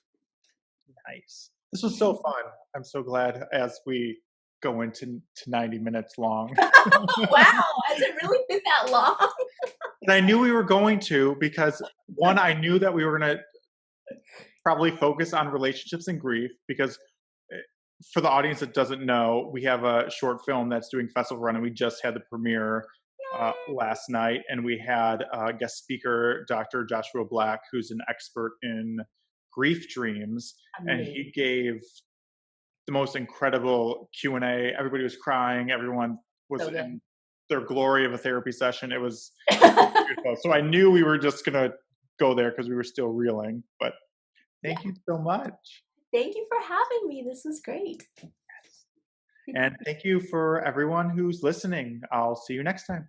Nice. This was so fun. I'm so glad as we go into 90 minutes long. Wow, has it really been that long? And I knew we were going to because one, I knew that we were going to probably focus on relationships and grief because eh, for the audience that doesn't know, we have a short film that's doing festival run and we just had the premiere last night. And we had guest speaker, Dr. Joshua Black, who's an expert in grief dreams. And Amazing. he gave the most incredible Q&A. Everybody was crying. Everyone was So in good. their glory of a therapy session. It was beautiful. So I knew we were just going to go there because we were still reeling. But Yeah. thank you so much. Thank you for having me. This was great. And thank you for everyone who's listening. I'll see you next time.